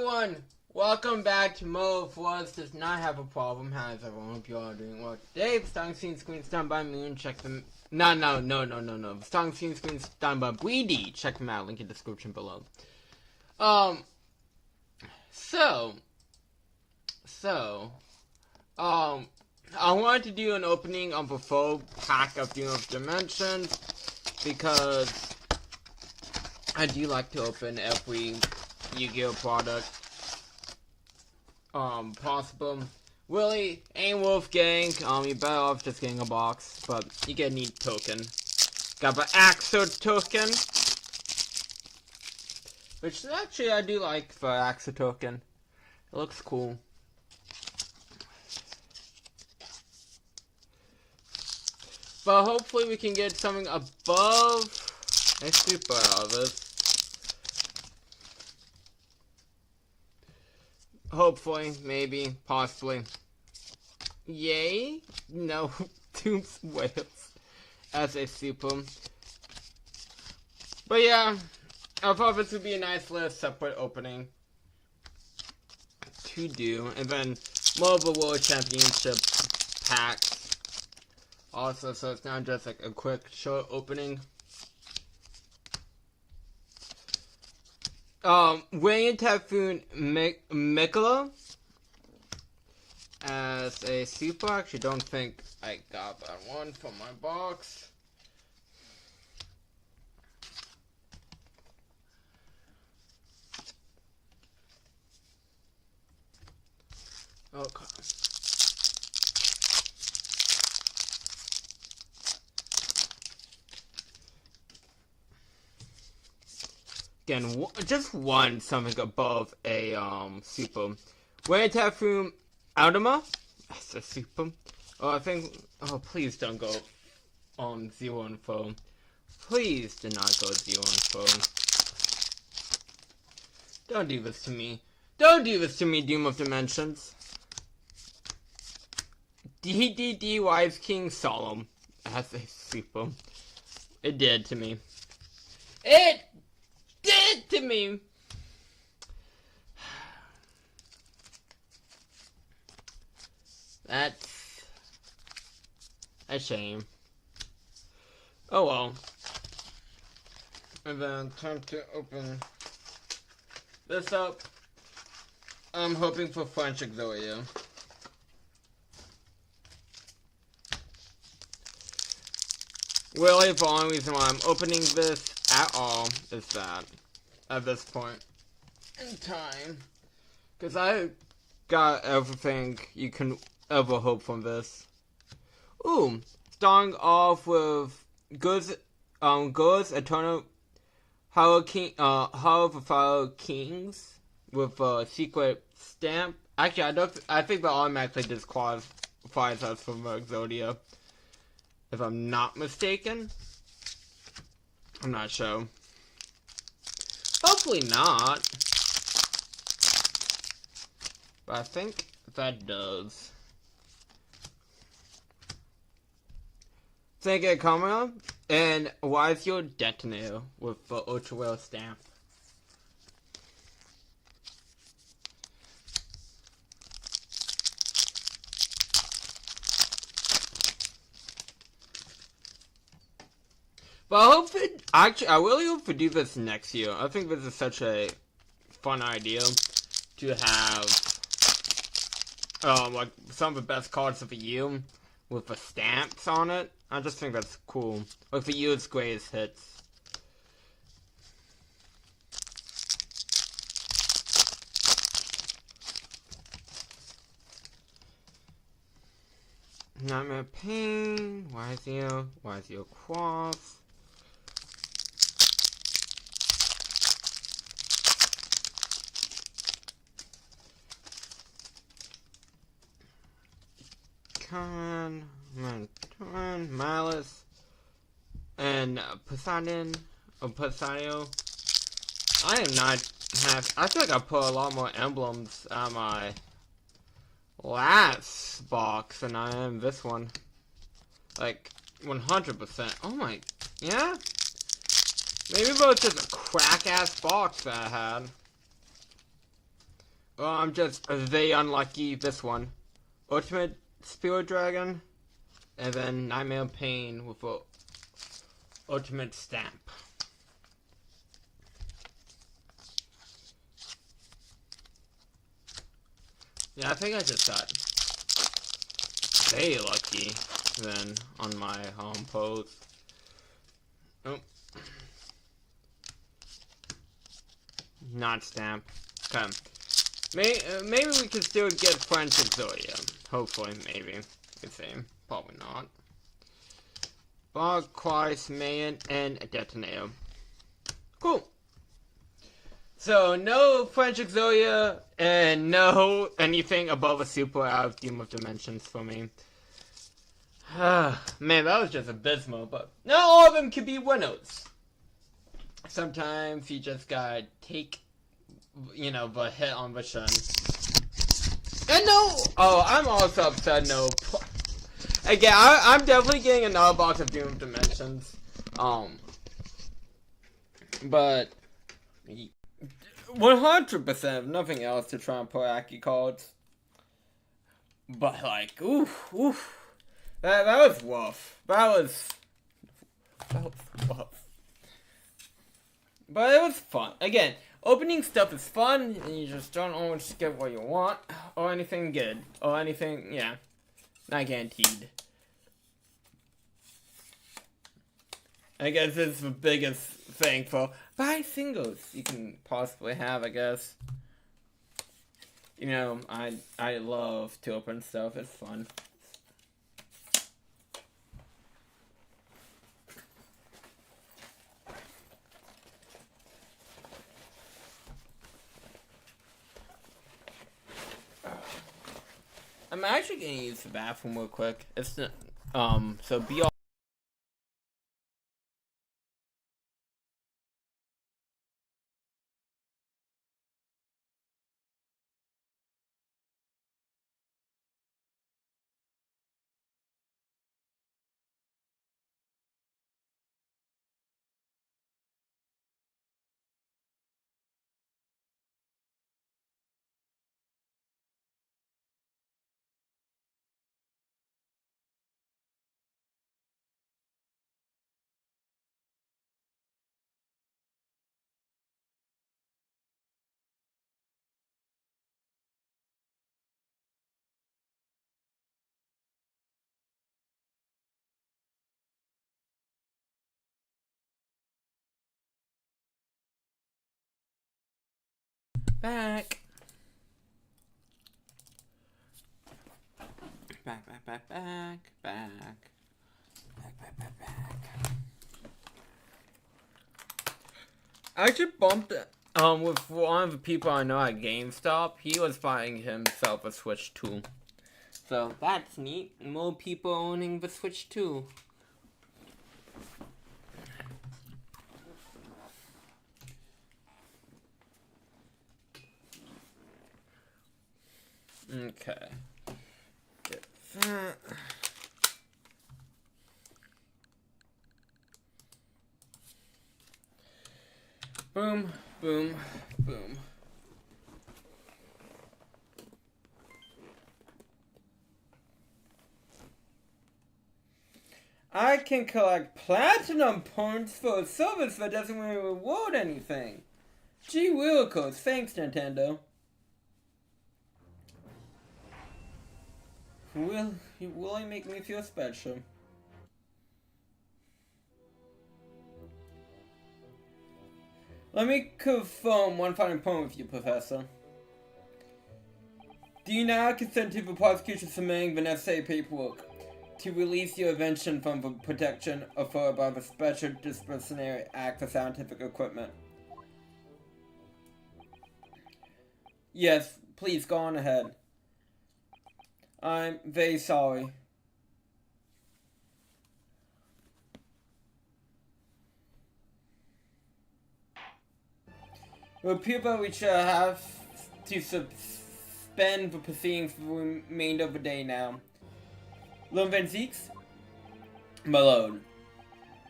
everyone, welcome back to Mo Floods does not have a problem. How's everyone? Hope you all are doing well. Today, the Stung Screen's done by Moon. Check them. No. The Stung Screen's done by Bleedy. Check them out. Link in the description below. I wanted to do an opening of a full pack of Duel of Dimensions because I do like to open every Yu-Gi-Oh product possible. Really, ain't Wolfgang, you better off just getting a box, but you get a neat token. Got the Axo token, which actually I do like the Axo token. It looks cool. But hopefully we can get something above a super out of this. Hopefully, maybe, possibly. Yay? No, Doom's Whales as a super. But yeah, I thought this would be a nice little separate opening to do. And then Mobile World Championship packs. Also, so it's not just like a quick short opening. Winning Typhoon Mikola as a super. Actually, don't think I got that one from my box. Okay. Again, just one something above a super. Winning Typhoon Audema. That's a super. Oh, I think. Oh, please don't go on Zero Info. Please do not go Zero Info. Don't do this to me. Don't do this to me, Doom of Dimensions. DDD Wise King Solemn. That's a super. It did to me. It did to me. That's a shame. Oh well. And then time to open this up. I'm hoping for French Exodia. Really, the only reason why I'm opening this at all is that at this point in time, because I got everything you can ever hope from this. Ooh, starting off with Goods Eternal Hollow of the Fire Kings with a secret stamp. Actually, I think that automatically disqualifies us from Exodia, if I'm not mistaken. I'm not sure. Hopefully not. But I think that does. Thank you, Kamera. And why is your detonator with the ultra rare stamp? But I really hope to do this next year. I think this is such a fun idea to have, like some of the best cards of the year with the stamps on it. I just think that's cool. Like the year's greatest hits. Nightmare Pain, Wazio Cross. Malice, and Poseidon, or Poseidon. I feel like I put a lot more emblems on my last box than I am this one. Like, 100%. Oh my, yeah? Maybe it was just a crack-ass box that I had. Well, I'm just very unlucky this one. Ultimate Spirit Dragon, and then Nightmare Pain with a Ultimate Stamp. Yeah, I think I just got very lucky then on my home pose. Oh. Not Stamp. Okay. Maybe we can still get French Exodia. Hopefully, maybe. Good same. Probably not. Bog, Quais, Mayan, and a Detonator. Cool. So, no French Exodia, and no anything above a super out of Doom of Dimensions for me. Man, that was just abysmal, but not all of them can be winners. Sometimes you just gotta take, the hit on the chin. And I'm also upset, Again, I'm definitely getting another box of Doom of Dimensions. But 100% of nothing else to try and play Aki cards. But oof. That was rough. That was rough. But it was fun. Again, opening stuff is fun, and you just don't always get what you want, or anything good, or anything, not guaranteed. I guess it's the biggest thing for buy singles you can possibly have, I guess. I love to open stuff, it's fun. I'm actually gonna use the bathroom real quick. It's so be all. Back. I actually bumped with one of the people I know at GameStop. He was buying himself a Switch 2. So that's neat. More people owning the Switch 2. Okay. Get that. Boom, boom, boom. I can collect platinum points for a service that doesn't really reward anything. Gee willikers, thanks Nintendo. You really make me feel special. Let me confirm one final point with you, Professor. Do you now consent to the prosecution submitting the necessary paperwork to release your invention from the protection afforded by the Special Disciplinary Act for Scientific Equipment? Yes, please go on ahead. I'm very sorry. It would appear that we shall have to suspend the proceedings for the remainder of the day now. Lumvenzeeks? Malone.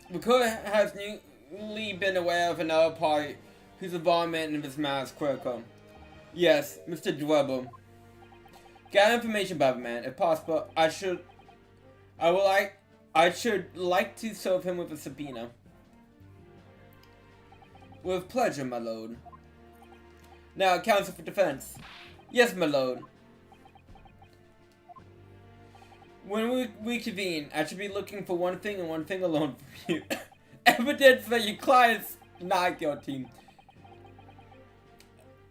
The court has newly been aware of another party whose involvement in this matter is critical. Yes, Mr. Dwebble. Got information about the man. If possible, I should like to serve him with a subpoena. With pleasure, my lord. Now, counsel for defense. Yes, my lord. When we reconvene, I should be looking for one thing and one thing alone from you. Evidence that your client's not guilty.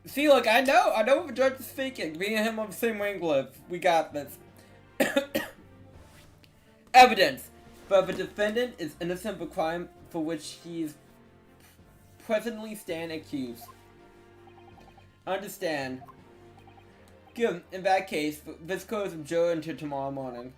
See, look, I know what the judge is speaking. Me and him on the same wavelength. We got this. Evidence that the defendant is innocent of a crime for which he is presently stand accused. Understand. Good. In that case, this goes adjourned until tomorrow morning.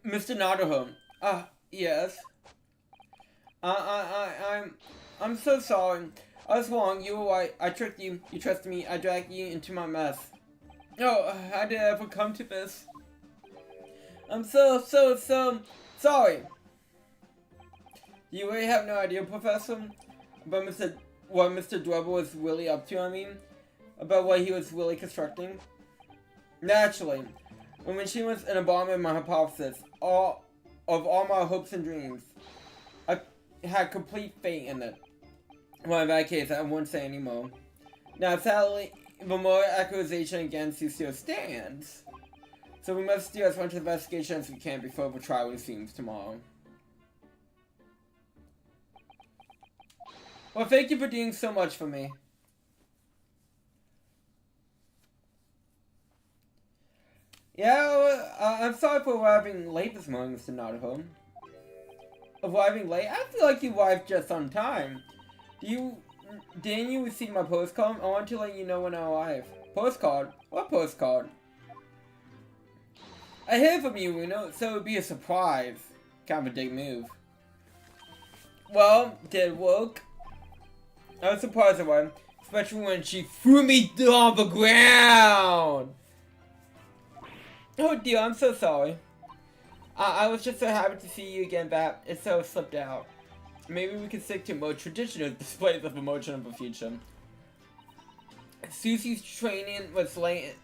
Mr. Notterholm. Yes. I'm so sorry. I was wrong. You were right. I tricked you. You trusted me. I dragged you into my mess. Oh, how did I ever come to this? I'm so sorry. You really have no idea, Professor, about what Mr. Dwebble was really up to, about what he was really constructing? Naturally. When she was an embodiment of my hypothesis, all my hopes and dreams, I had complete faith in it. Well, in that case, I won't say anymore. Now, sadly, the more accusation against you still stands. So we must do as much investigation as we can before the trial resumes tomorrow. Well, thank you for doing so much for me. Yeah, I'm sorry for arriving late this morning, Mr. Notterholm. Arriving late? I feel like you arrived just on time. Didn't you receive my postcard? I want to let you know when I arrive. Postcard? What postcard? I hear from you, so it would be a surprise. Kind of a big move. Well, did it work? I was surprised about it, especially when she threw me on the ground! Oh dear, I'm so sorry. I was just so happy to see you again, that it so slipped out. Maybe we can stick to more traditional displays of emotion in the future. Susie's training was late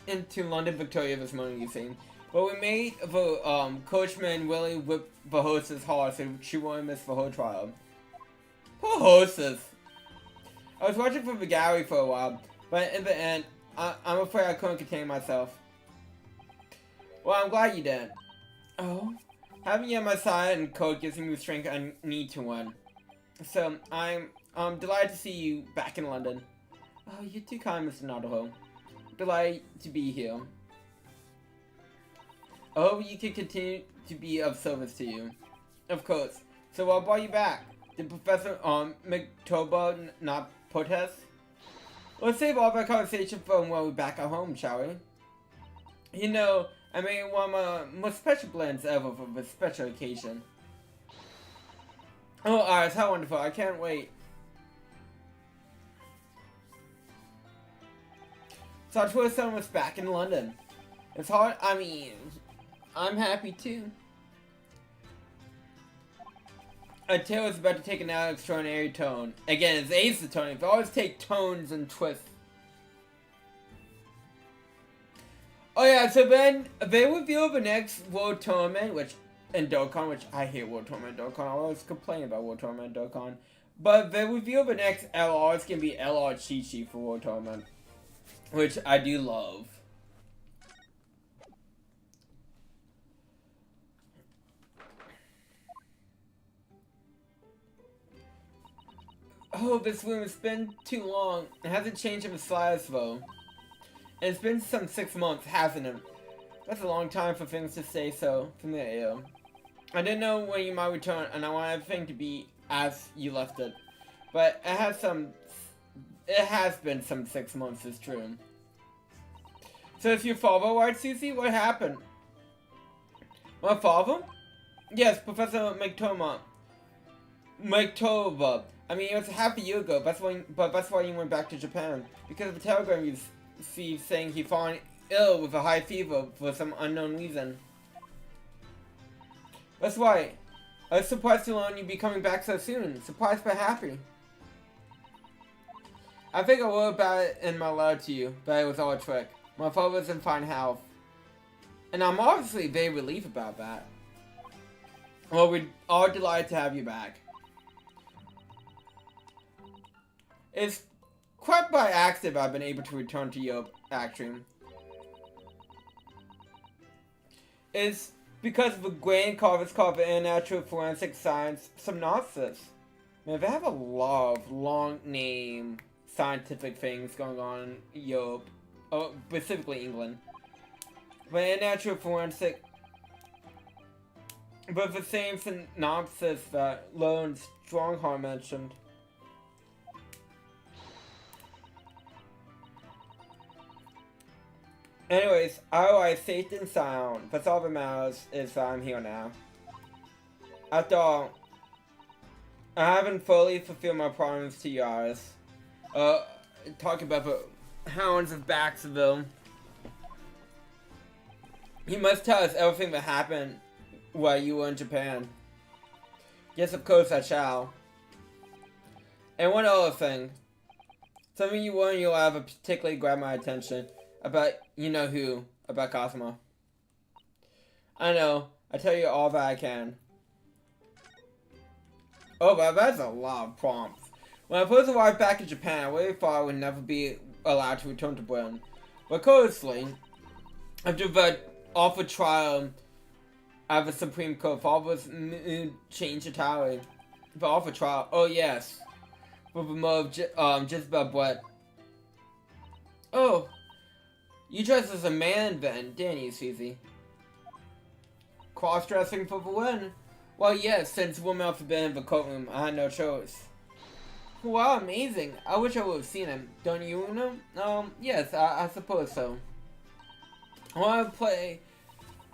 into London Victoria this morning, you see. But we made the coachman Willie whip the hostess hard so she won't miss the whole trial. Poor hostess. I was watching from the gallery for a while, but in the end, I'm afraid I couldn't contain myself. Well, I'm glad you did. Oh? Having you on my side and code gives me the strength I need to win. So, I'm delighted to see you back in London. Oh, you're too kind, Mr. Notterholm. Delighted to be here. I hope you can continue to be of service to you. Of course. So what brought you back? Did Professor McToba not protest? Let's save all of our conversation for when we're back at home, shall we? You know, I made one of my most special blends ever for this special occasion. Oh, Iris, how wonderful. I can't wait. Sartor's son was back in London. It's hard, I'm happy too. A tale is about to take an extraordinary tone. Again, it's Ace the tone. If I always take tones and twists. Oh yeah, so then they reveal the next World Tournament, in Dokkan, which I hate World Tournament Dokkan. I always complain about World Tournament Dokkan. But they reveal the next LR. It's gonna be LR Chi-Chi for World Tournament, which I do love. Oh, this room has been too long. It hasn't changed in the slightest, though. And it's been some 6 months, hasn't it? That's a long time for things to stay so familiar. I didn't know when you might return, and I want everything to be as you left it. But it has been some 6 months, it's true. So is your father right, Susie? What happened? My father? Yes, Professor McToba. I mean, it was half a year ago, but that's why you went back to Japan. Because of a telegram you received saying he fallen ill with a high fever for some unknown reason. That's why. I was surprised to learn you'd be coming back so soon. Surprised but happy. I think I wrote about it in my letter to you, but it was all a trick. My father's in fine health. And I'm obviously very relieved about that. Well, we're all delighted to have you back. It's quite by accident I've been able to return to Europe, actually. It's because of a grand conference called the International Forensic Science Synopsis. Man, they have a lot of long name scientific things going on in Europe, specifically England. The International Forensic, but the same synopsis that Lone Strongheart mentioned. Anyways, otherwise, safe and sound. That's all that matters, is that I'm here now. After all, I haven't fully fulfilled my promise to yours. Talking about the hounds of Baxterville. You must tell us everything that happened while you were in Japan. Yes, of course I shall. And one other thing. Something you wore in your lab particularly grabbed my attention. About you-know-who, about Cosmo. I know, I tell you all that I can. Oh, but that's a lot of prompts. When I first arrived back in Japan, I really thought I would never be allowed to return to Britain. But curiously, after the awful trial at the Supreme Court, father's mood changed entirely. The awful trial, oh yes. For the murder of Jezebel Brett. Oh. You dressed as a man then, didn't you, Susie? Cross-dressing for the win? Well, yes, since women are forbidden in the courtroom, I had no choice. Wow, amazing. I wish I would have seen him. Don't you know? Yes, I suppose so. I want to play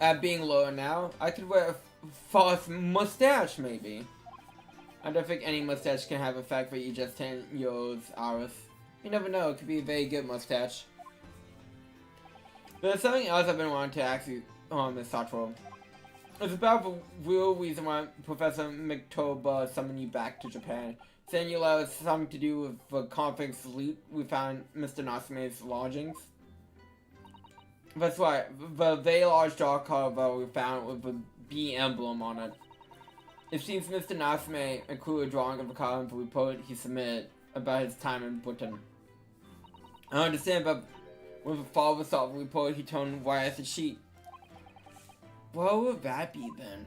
at being lower now. I could wear a false mustache, maybe. I don't think any mustache can have effect for you just 10 years, Iris. You never know, it could be a very good mustache. But there's something else I've been wanting to ask you, Miss Sotro. It's about the real reason why Professor McToba summoned you back to Japan. Saying you have something to do with the convict's loot we found Mr. Natsume's lodgings. That's right, the very large dark cover we found with the B emblem on it. It seems Mr. Natsume included a drawing of the card in the report he submitted about his time in Britain. I understand, but when the father saw the report, he turned white as a sheet. What would that be then?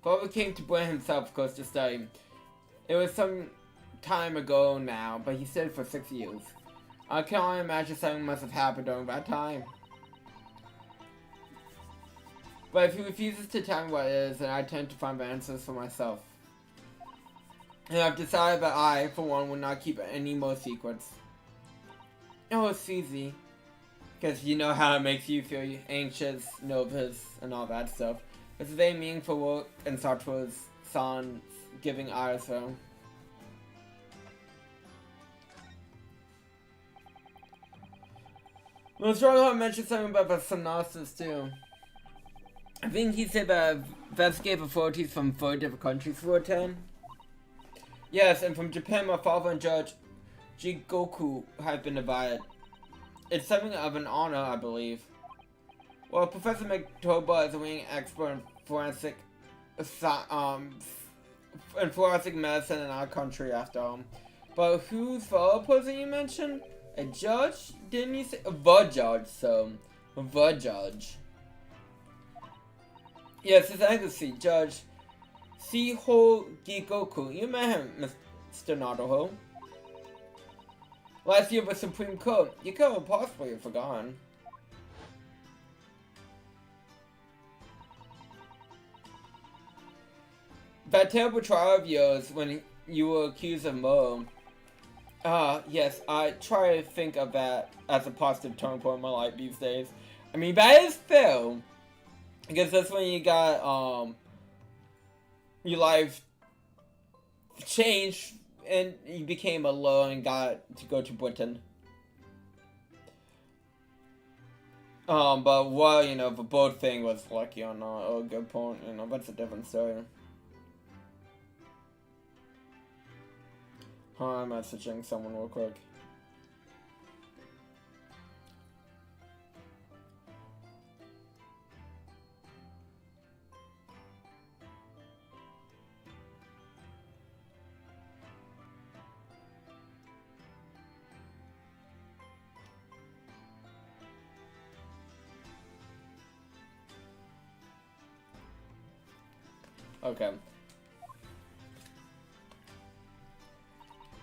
Father came to Britain himself, of course, to study. It was some time ago now, but he stayed for 6 years. I can only imagine something must have happened during that time. But if he refuses to tell me what it is, then I tend to find the answers for myself. And I've decided that I, for one, will not keep any more secrets. Oh, Susie. Because you know how it makes you feel anxious, nervous, and all that stuff. It's very meaningful work in Sartre's son's giving Iris home. Well, Strongheart mentioned something about the synopsis too. I think he said that investigative authorities from 4 different countries will attend. Yes, and from Japan, my father and Judge Jigoku have been invited. It's something of an honor, I believe. Well, Professor McToba is a leading expert in forensic medicine in our country, after all. But who's the other person you mentioned? A judge? Didn't you say? The judge, so. The judge. Yes, his Excellency, Judge Shiho Gigoku. You met him, Mr. Naruto. Last year, the Supreme Court. You could have possibly forgotten. That terrible trial of yours when you were accused of murder. Yes, I try to think of that as a positive turning point in my life these days. I mean, that is fair. Because that's when you got, your life changed and he became alone and got to go to Britain. But well, you know, the boat thing was lucky or not, oh, good point, you know, that's a different story. I'm messaging someone real quick. Okay.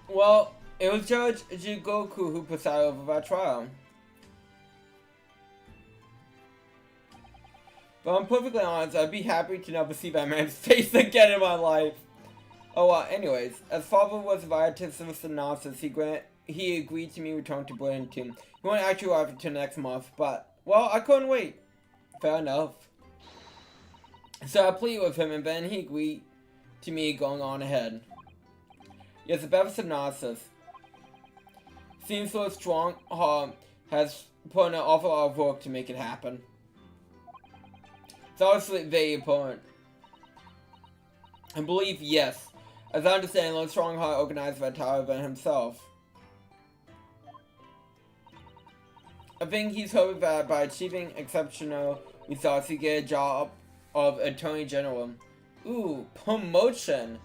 Well, it was Judge Yugioh who presided over that trial. But I'm perfectly honest, I'd be happy to never see that man's face again in my life. Oh, anyways, as father was invited to civil synopsis, he agreed to me return to Britain too. He won't actually arrive until next month, but, well, I couldn't wait. Fair enough. So I pleaded with him, and then he agreed to me going on ahead. Yes, a better synopsis. Seems so strong, has put in an awful lot of work to make it happen. It's obviously very important. I believe, yes. As I understand, Lord Strongheart organized that entire event himself. I think he's hoping that by achieving exceptional results, he get a job of Attorney General. Ooh, promotion!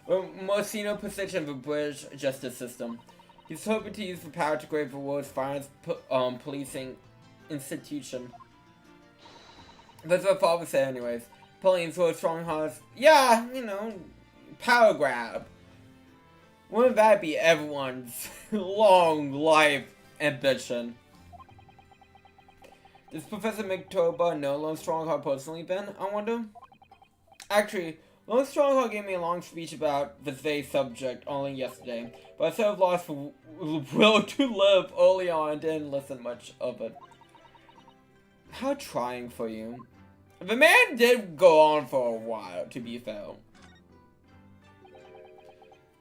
A more senior position of the British justice system. He's hoping to use the power to create the world's finest policing institution. That's what father said anyways. Pulling Lord Strongheart's, yeah, you know, power grab. Wouldn't that be everyone's long life ambition? Does Professor McToba know Lone Strongheart personally, Ben? I wonder? Actually, Lone Strongheart gave me a long speech about this very subject only yesterday, but I sort of lost the will to live early on and didn't listen much of it. How trying for you. The man did go on for a while, to be fair.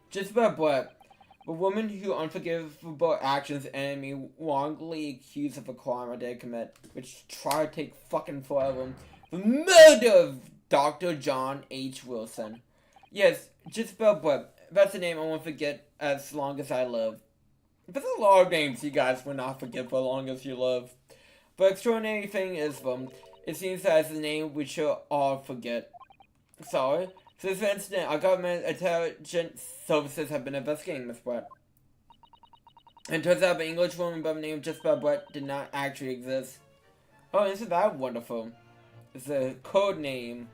Just about what? The woman who unforgivable actions enemy wrongly accused of a crime I did commit, which tried to take fucking forever. The murder of Dr. John H. Wilson. Yes, just about what? That's a name I won't forget as long as I live. There's a lot of names you guys will not forget for as long as you live. But extraordinary thing is, it seems that it's a name we should all forget. Sorry. Since the incident, our government intelligence services have been investigating Miss Brett. And it turns out the English woman by the name of Jessica Brett did not actually exist. Oh, isn't that wonderful? It's a code name.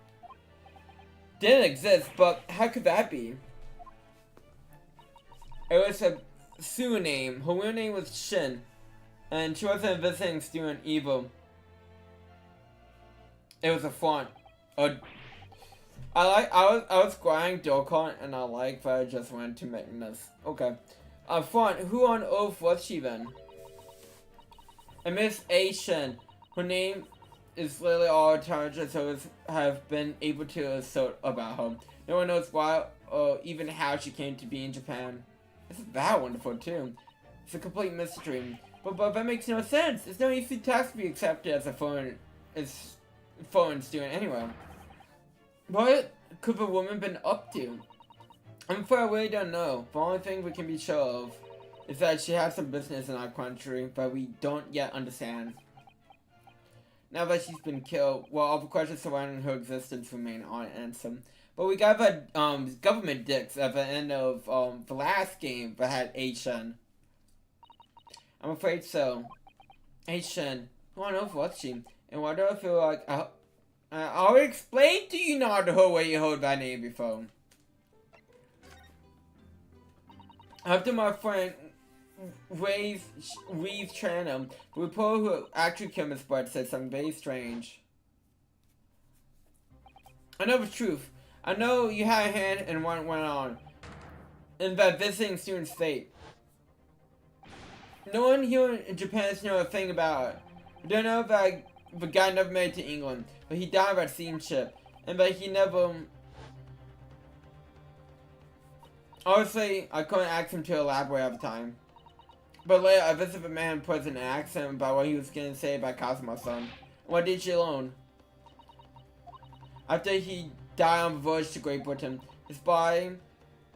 Didn't exist, but how could that be? It was a pseudonym. Her real name was Shin. And she wasn't a visiting student either. It was a front. I was grinding Dokkan and I like that I just went to Magnus. Okay. Front, who on earth was she then? And Miss A. Shin. Her name is literally all intelligence services have been able to assert about her. No one knows why or even how she came to be in Japan. Isn't that wonderful too? It's a complete mystery. But that makes no sense. It's no easy task to be accepted as a foreign student anyway. What could the woman been up to? I'm afraid I really don't know. The only thing we can be sure of is that she has some business in our country that we don't yet understand. Now that she's been killed, well, all the questions surrounding her existence remain unanswered. But we got that government dicks at the end of the last game that had H-Shen. I'm afraid so. H-Shen, who on earth was she? And why do I feel like I'll explain to you not her way you heard that name before. After my friend Reeves Tranum, the reporter who actually killed Miss Brett said something very strange. I know the truth. I know you had a hand in what went on. In that visiting student's fate. No one here in Japan knows a thing about it. We don't know that the guy never made it to England, but he died at steamship, and that he never Honestly, I couldn't ask him to elaborate at the time. But later, I visited the man in prison and asked him about what he was going to say about Kazuma's-san. And what did she learn? After he died on the voyage to Great Britain, his body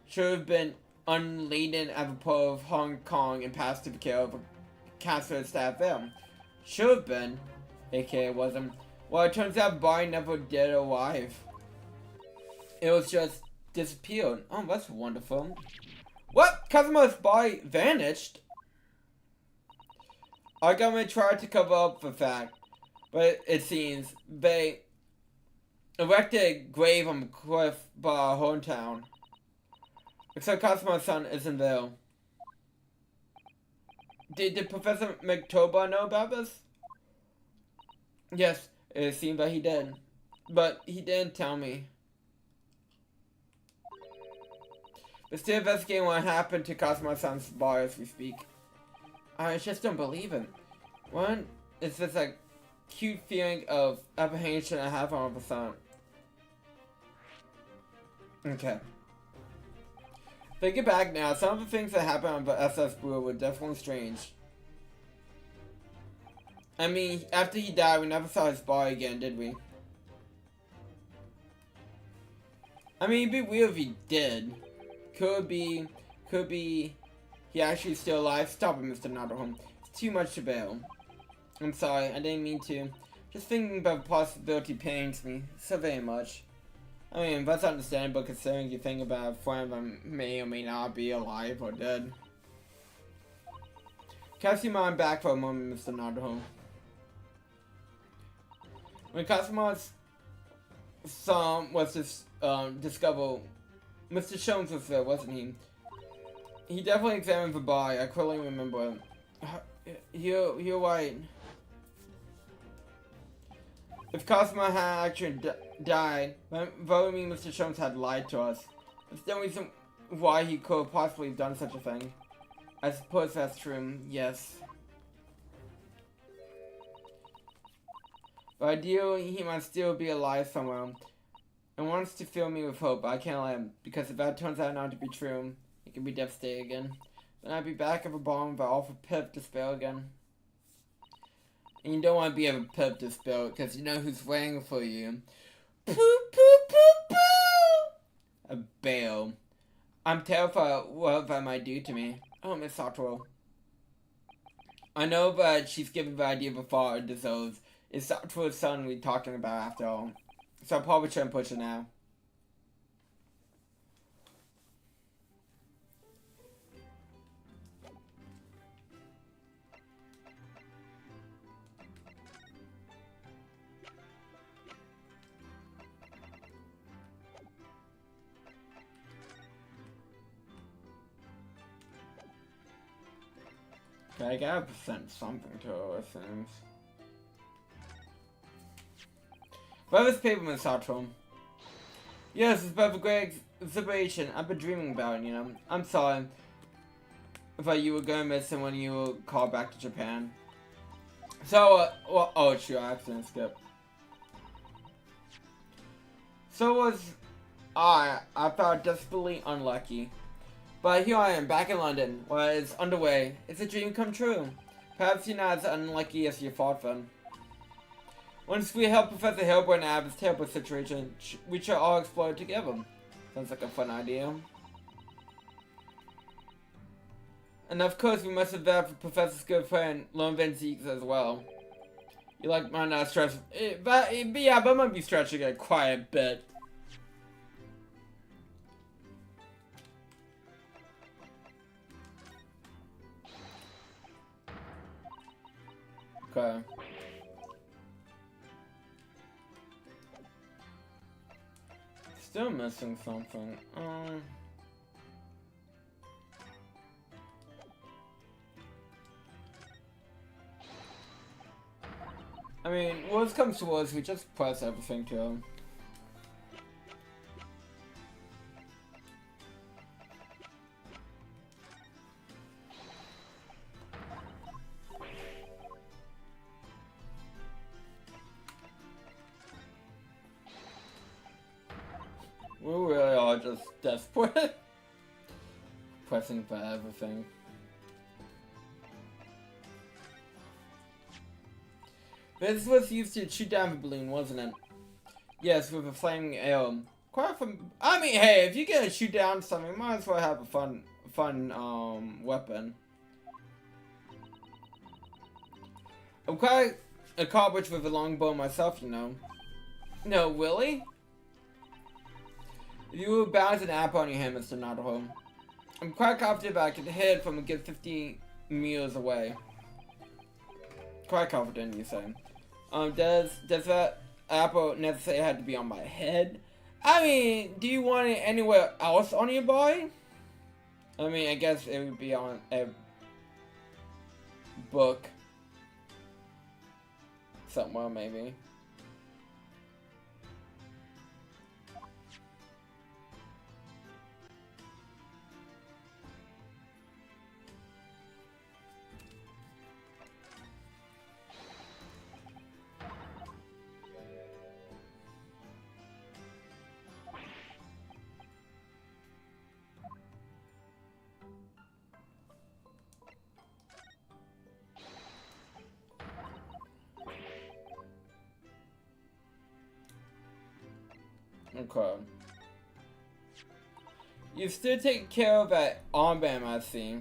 should have been unladen at the port of Hong Kong and passed to the care of a cancer staff there. Should have been, aka wasn't. Well, it turns out the body never did arrive. It was just disappeared. Oh, that's wonderful. What? Kazuma's body vanished? Our government tried to cover up the fact, but it seems they erected a grave on the cliff by our hometown. Except Kazuma's son isn't there. Did Professor McToba know about this? Yes, it seems that he did. But he didn't tell me. We're still investigating what happened to Kazuma's-san's body as we speak. I just don't believe it. One, it's this like cute feeling of apprehension I have all of a sudden. Okay. Thinking back now, some of the things that happened on the SS Blue were definitely strange. I mean, after he died, we never saw his body again, did we? I mean, it'd be weird if he did. Could be he actually still alive. Stop it, Mr. Notterholm. It's too much to bear. I'm sorry, I didn't mean to. Just thinking about the possibility pains me so very much. I mean, that's understandable considering you think about a friend that may or may not be alive or dead. Cast your mind back for a moment, Mr. Notterholm. When Kazuma's son was discovered, Mr. Jones was there, wasn't he? He definitely examined the body. I clearly remember. You're right. If Kazuma had actually died, that would mean Mr. Jones had lied to us. There's no reason why he could have possibly done such a thing. I suppose that's true, yes. But ideally, he might still be alive somewhere. And wants to fill me with hope, but I can't let him. Because if that turns out not to be true, it can be devastating again. Then I'd be back at the bottom of the awful pit to spell again. And you don't want to be at a pit to spell because you know who's waiting for you. Poo poo poo poo! A bale. I'm terrified of what that might do to me. Oh, Miss Satoru. I know that she's given the idea before it deserves. It's Satoru's son we're talking about after all. So I'll probably try and push it now. Okay, I gotta present something to her, it seems. Where is paper, Miss Satoru? Yes, it's about the great exhibition. I've been dreaming about it, you know. I'm sorry that you were gonna miss it when you were called back to Japan. So, well, oh, shoot, I accidentally skipped. So was I felt desperately unlucky. But here I am, back in London, where it's underway. It's a dream come true. Perhaps you're not as unlucky as you thought then. Once we help Professor Hilburn out of his terrible situation, we shall all explore it together. Sounds like a fun idea. And of course, we must have that for Professor's good friend, Lone Van Zeeks as well. You like might not stretch, yeah, but might be stretching it quite a bit. Okay. Still missing something. I mean, worst comes to worst, we just press everything to him. We really are just desperate. pressing for everything. This was used to shoot down the balloon, wasn't it? Yes, with a flaming arrow. Quite from. I mean, hey, if you're gonna shoot down something, might as well have a fun weapon. I'm quite accomplished with a longbow myself, you know. No, Willie? You balance an apple on your hand, Mr. Nadaho. I'm quite confident that I can hit it from a good 50 meters away. Quite confident, you say. Does that apple necessarily have to be on my head? I mean, do you want it anywhere else on your body? I mean, I guess it would be on a book. Somewhere, maybe. Okay. You still take care of that armband, I see.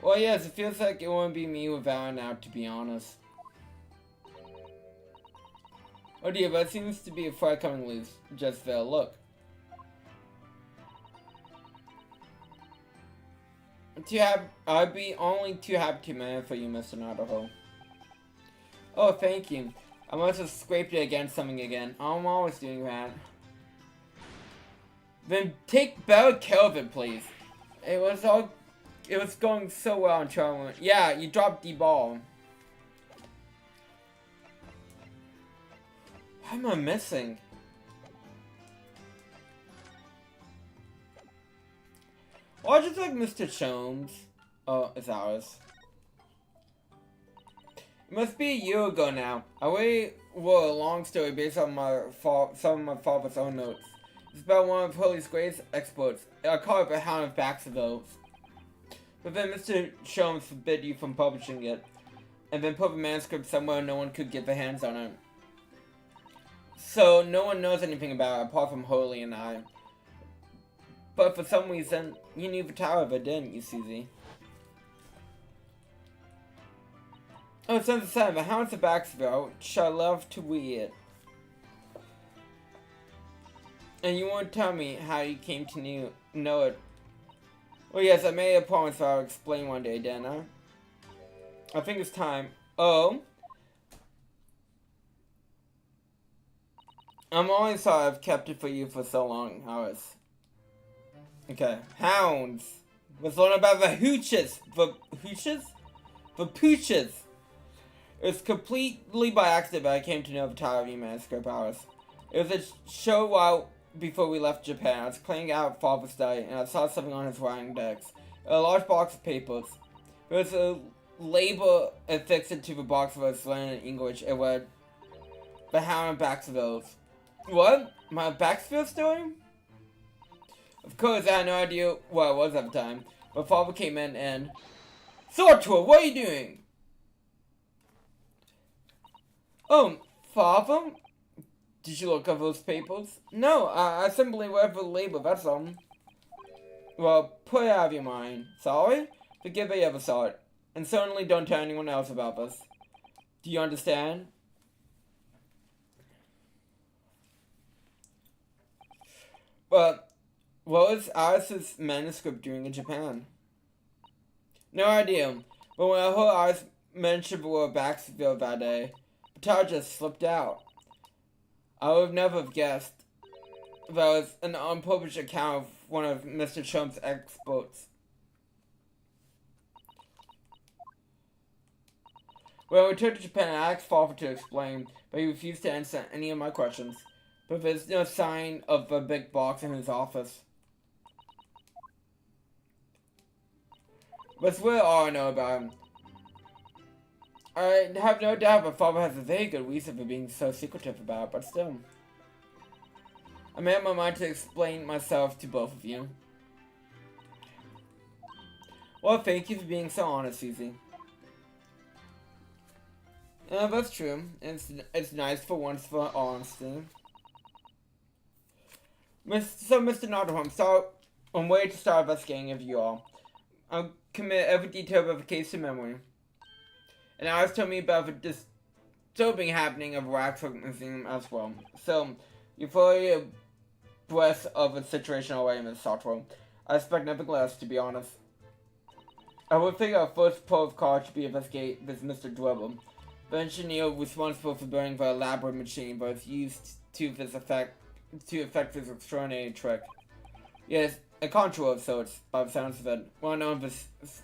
Well, yes, it feels like it wouldn't be me without it now, to be honest. Oh dear, but it seems to be a fire coming loose. Just there, look. I'd be only too happy to man for you, Mr. Nadaho. Oh, thank you. I must have scraped it against something again. I'm always doing that. Then take better care of it, please. It was going so well until I went. Yeah, you dropped the ball. What am I missing? Oh, just like Mr. Chomes. Oh, it's ours. It must be a year ago now. I really wrote a long story based on some of my father's own notes. It's about one of Hurley's greatest exploits. I call it the Hound of Baskerville. But then Mr. Chomes forbid you from publishing it, and then put the manuscript somewhere no one could get their hands on it. So no one knows anything about it apart from Hurley and I. But for some reason, you knew the tower of it, didn't you, Susie? Oh, it's number 7, The Hounds of Baskerville, which I love to read. And you won't tell me how you came to know it. Well, yes, I made a promise that I'll explain one day, didn't I? I think it's time. Oh? I'm always sorry I've kept it for you for so long, Alice. Okay, hounds. Let's learn about the hooches. The hooches? The pooches. It was completely by accident that I came to know the Tower of the Manuscript Alice. It was a show while before we left Japan. I was cleaning out Father's study and I saw something on his writing desk. A large box of papers. There was a label affixed to the box that was written in English. It read, The Hound of Baskerville. What? My Baskerville story? Of course, I had no idea what it was at the time. But Father came in and... Sortor, what are you doing? Oh, Father? Did you look at those papers? No, I simply read the label, that's all. Well, put it out of your mind. Sorry? Forgive I ever saw it. And certainly don't tell anyone else about this. Do you understand? But... what was Alice's manuscript doing in Japan? No idea. But when I heard Alice mention the word Baskerville that day, the title just slipped out. I would never have guessed that was an unpublished account of one of Mr. Trump's exploits. When I returned to Japan, I asked Father to explain, but he refused to answer any of my questions. But there's no sign of the big box in his office. That's what all I know about him. I have no doubt that Father has a very good reason for being so secretive about it, but still. I made up my mind to explain myself to both of you. Well, thank you for being so honest, Susie. That's true. It's nice for once for honesty. So, Mr. Nottingham, I'm ready to start investigating of you all. I'll commit every detail of the case to memory. And Alice told me about the disturbing happening of Waxwork Museum as well. So, you're fully abreast of the situation already, Ms. Sartre. I expect nothing less, to be honest. I would think our first port of call should be investigate this Mr. Duel, the engineer responsible for building the elaborate machine that was used to effect this extraordinary trick. Yes, a conjurer of sorts, by the sounds of it, well known in the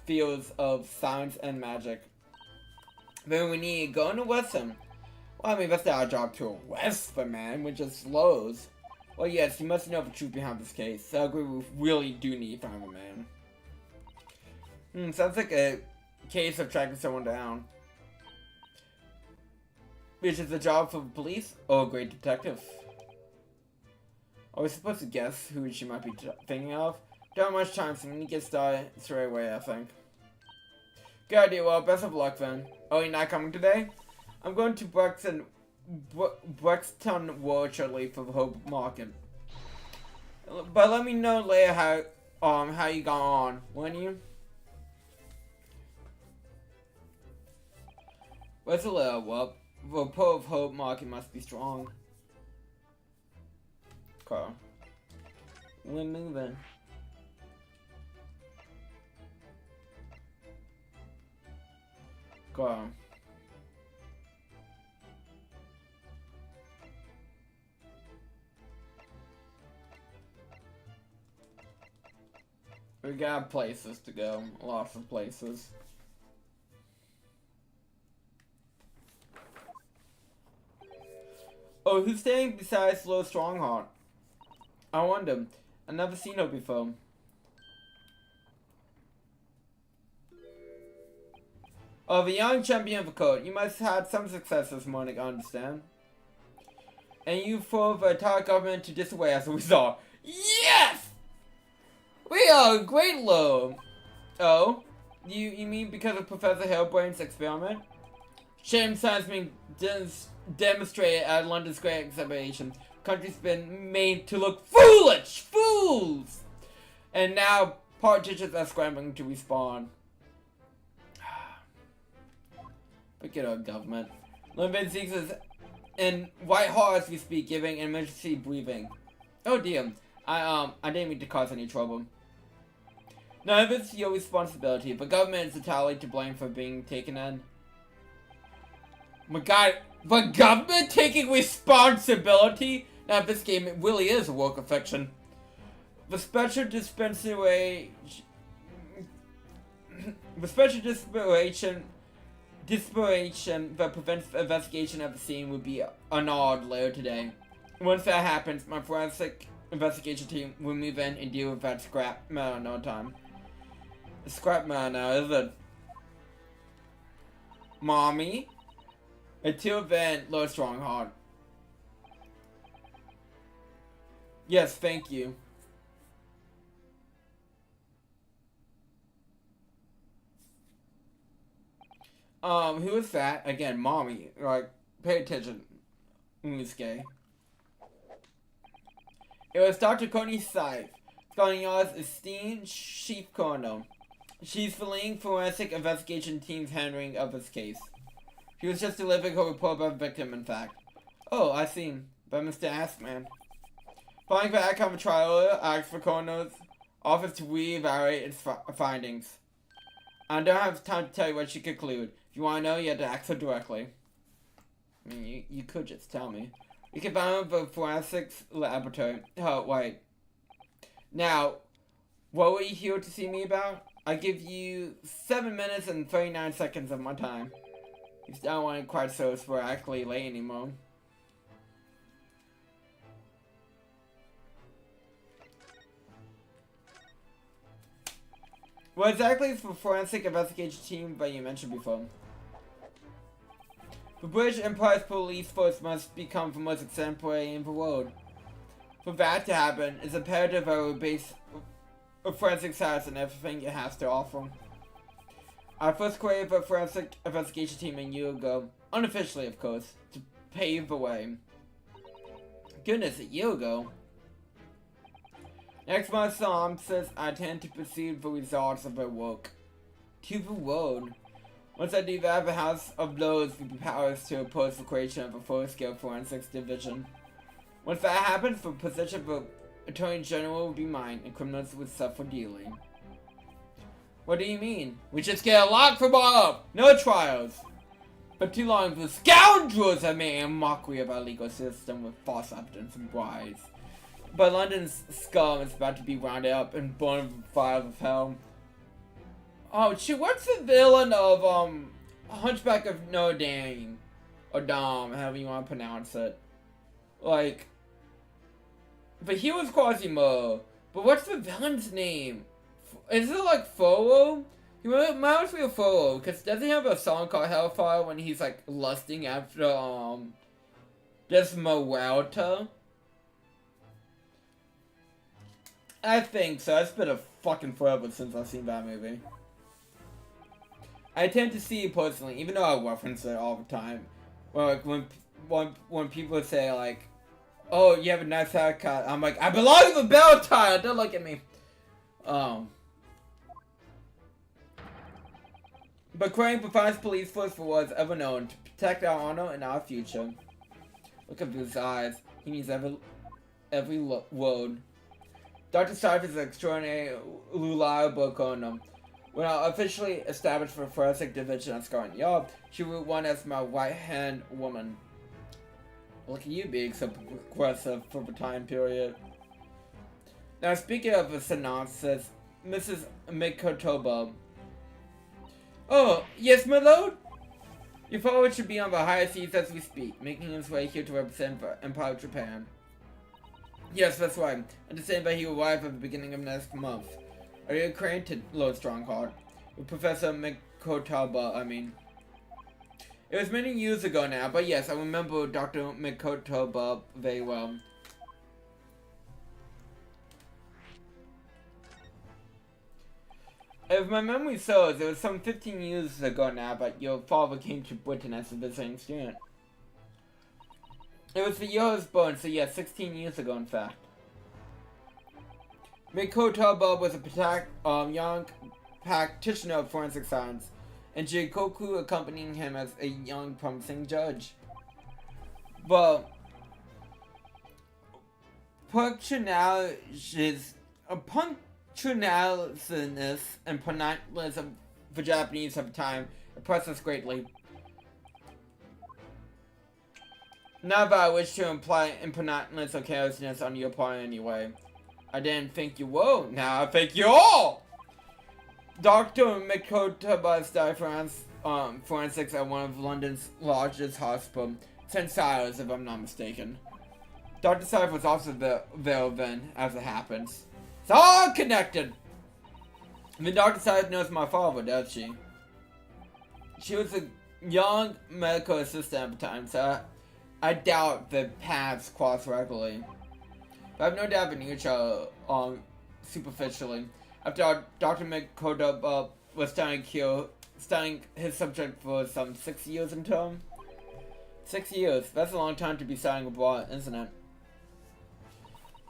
fields of science and magic. Then we need to go and arrest him. Well, I mean, that's our job to arrest the man, which is slows. Well, yes, you must know the truth behind this case, so I agree we really do need to find the man. Sounds like a case of tracking someone down. Which is the job for the police or a great detective. Are we supposed to guess who she might be thinking of? Don't have much time, so we need to get started straight away, I think. Good idea, well, best of luck then. Oh, you're not coming today? I'm going to Brexton World shortly for the Hope Market. But let me know later how you got on, won't you? Where's the letter? Well, the pull of Hope Market must be strong. Carl. We're moving. Carl. We got places to go. Lots of places. Oh, who's standing beside Slow Strongheart? I wonder. I've never seen her before. Oh, the young champion of the court. You must have had some success this morning, I understand. And you forced the entire government to disobey as a result. Yes! We are a great low. Oh? You mean because of Professor Hellbrain's experiment? Shame science being demonstrated at London's Great Exhibition. Country's been made to look foolish! Fools! And now politicians are scrambling to respond. Forget our government. London Zeeks is in Whitehall as we speak, giving emergency briefing. Oh dear. I didn't mean to cause any trouble. None of it's your responsibility. The government is entirely to blame for being taken in. My god, the government taking responsibility? Now this game, it really is a work of fiction. The special dispensation that prevents investigation of the scene would be annulled later today. Once that happens, my forensic investigation team will move in and deal with that scrap matter in no time. Scrap matter now, is it? Mommy? Until then, Lord Strongheart. Yes, thank you. Who is that? Again, Mommy. Like, pay attention. Musuke. It was Dr. Coney Scythe, Scotland Yard's esteemed chief coroner. She's the leading forensic investigation team's handling of this case. She was just delivering her report about the victim, in fact. Oh, I see. By Mr. Assman. Following the outcome of trial, I asked the coroner's office to re-evaluate its findings. I don't have time to tell you what she concluded. If you want to know, you have to ask her directly. I mean, you could just tell me. You can find the forensics laboratory. Oh, wait. Now, what were you here to see me about? I give you 7 minutes and 39 seconds of my time. You don't want it quite so sporadically late anymore. What exactly is the forensic investigation team that you mentioned before? The British Empire's police force must become the most exemplary in the world. For that to happen, it's imperative that we base a forensic science on everything it has to offer. I first created a forensic investigation team in Yugioh, unofficially of course, to pave the way. Goodness, a year ago. Next month's synopsis, I intend to pursue the results of their work. To the world. Once I do that, the House of Lords will be powerless to oppose the creation of a full-scale forensics division. Once that happens, the position of the Attorney General will be mine, and criminals will suffer dearly. What do you mean? We just get a lock for Bob! No trials! For too long, the scoundrels have made a mockery of our legal system with false evidence and bribes. But London's scum is about to be rounded up and burned with fire of hell. Oh shoot, what's the villain of Hunchback of Notre Dame? Or Dom, however you want to pronounce it. Like, but he was Quasimodo. But what's the villain's name? Is it like Folo? He reminds me of Folo, because doesn't he have a song called Hellfire when he's like lusting after Desmeralda? I think so. It's been a fucking forever since I've seen that movie. I tend to see it personally, even though I reference it all the time. Well, like when people say like, "Oh, you have a nice haircut," I'm like, "I belong to the bell tie." Don't look at me. But creating the finest police force for was ever known to protect our honor and our future. Look at his eyes. He means every word. Dr. Cypher's extraordinary reliable colonel. When I officially established the forensic division at Scotland Yard, she would want as my right-hand woman. Look at you being so progressive for the time period. Now, speaking of the synopsis, Mrs. Mikotoba. Oh, yes, my lord? Your father should be on the high seas as we speak, making his way here to represent the Empire of Japan. Yes, that's right. I understand that he will arrive at the beginning of next month. Are you acquainted, Lord Strongheart? With Professor Mikotaba, I mean. It was many years ago now, but yes, I remember Dr. Mikotaba very well. If my memory serves, it was some 15 years ago now that your father came to Britain as a visiting student. It was the year I was born, so yeah, 16 years ago in fact. Mikotaba was a young practitioner of forensic science, and Jikoku accompanying him as a young promising judge. But punctualness and politeness of the Japanese of the time impressed us greatly. Not that I wish to imply impoliteness or carelessness on your part anyway. I didn't think you were, now I think you all! Dr. Mikotaba's studied forensics at one of London's largest hospitals, St. Silas, if I'm not mistaken. Dr. Cypher was also there then, as it happens. It's all connected! I mean, Dr. Cypher knows my father, does she? She was a young medical assistant at the time, so I doubt the paths cross regularly. But I have no doubt they knew each other superficially. After Dr. Mikotoba was studying his subject for some 6 years in term. 6 years, that's a long time to be studying abroad, isn't it?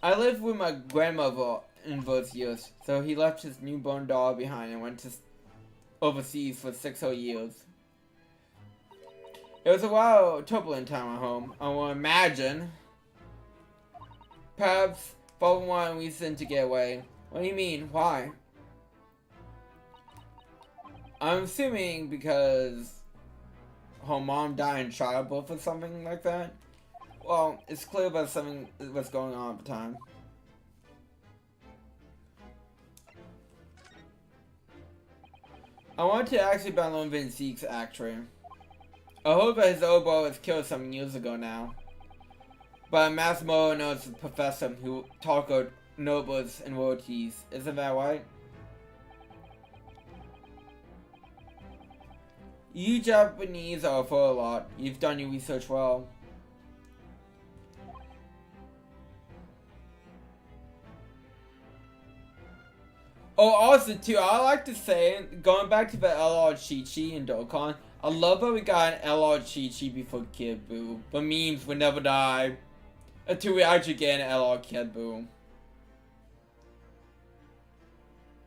I lived with my grandmother in those years, so he left his newborn daughter behind and went to overseas for 6 whole years. It was a wild, turbulent time at home, I will imagine. Perhaps Father wanted a reason to get away. What do you mean? Why? I'm assuming because her mom died in childbirth or something like that. Well, it's clear that something was going on at the time. I wanted to actually battle Vin Zeke's actually. I hope that his old brother was killed some years ago now. But Massimo knows the professor who taught nobles and royalties. Isn't that right? You Japanese are for a lot. You've done your research well. Oh, also too, I like to say, going back to the LR Chi-Chi and Dokkan, I love that we got an LR Chi-Chi before Kid Buu. The memes would never die until we actually get an LR Kid Buu.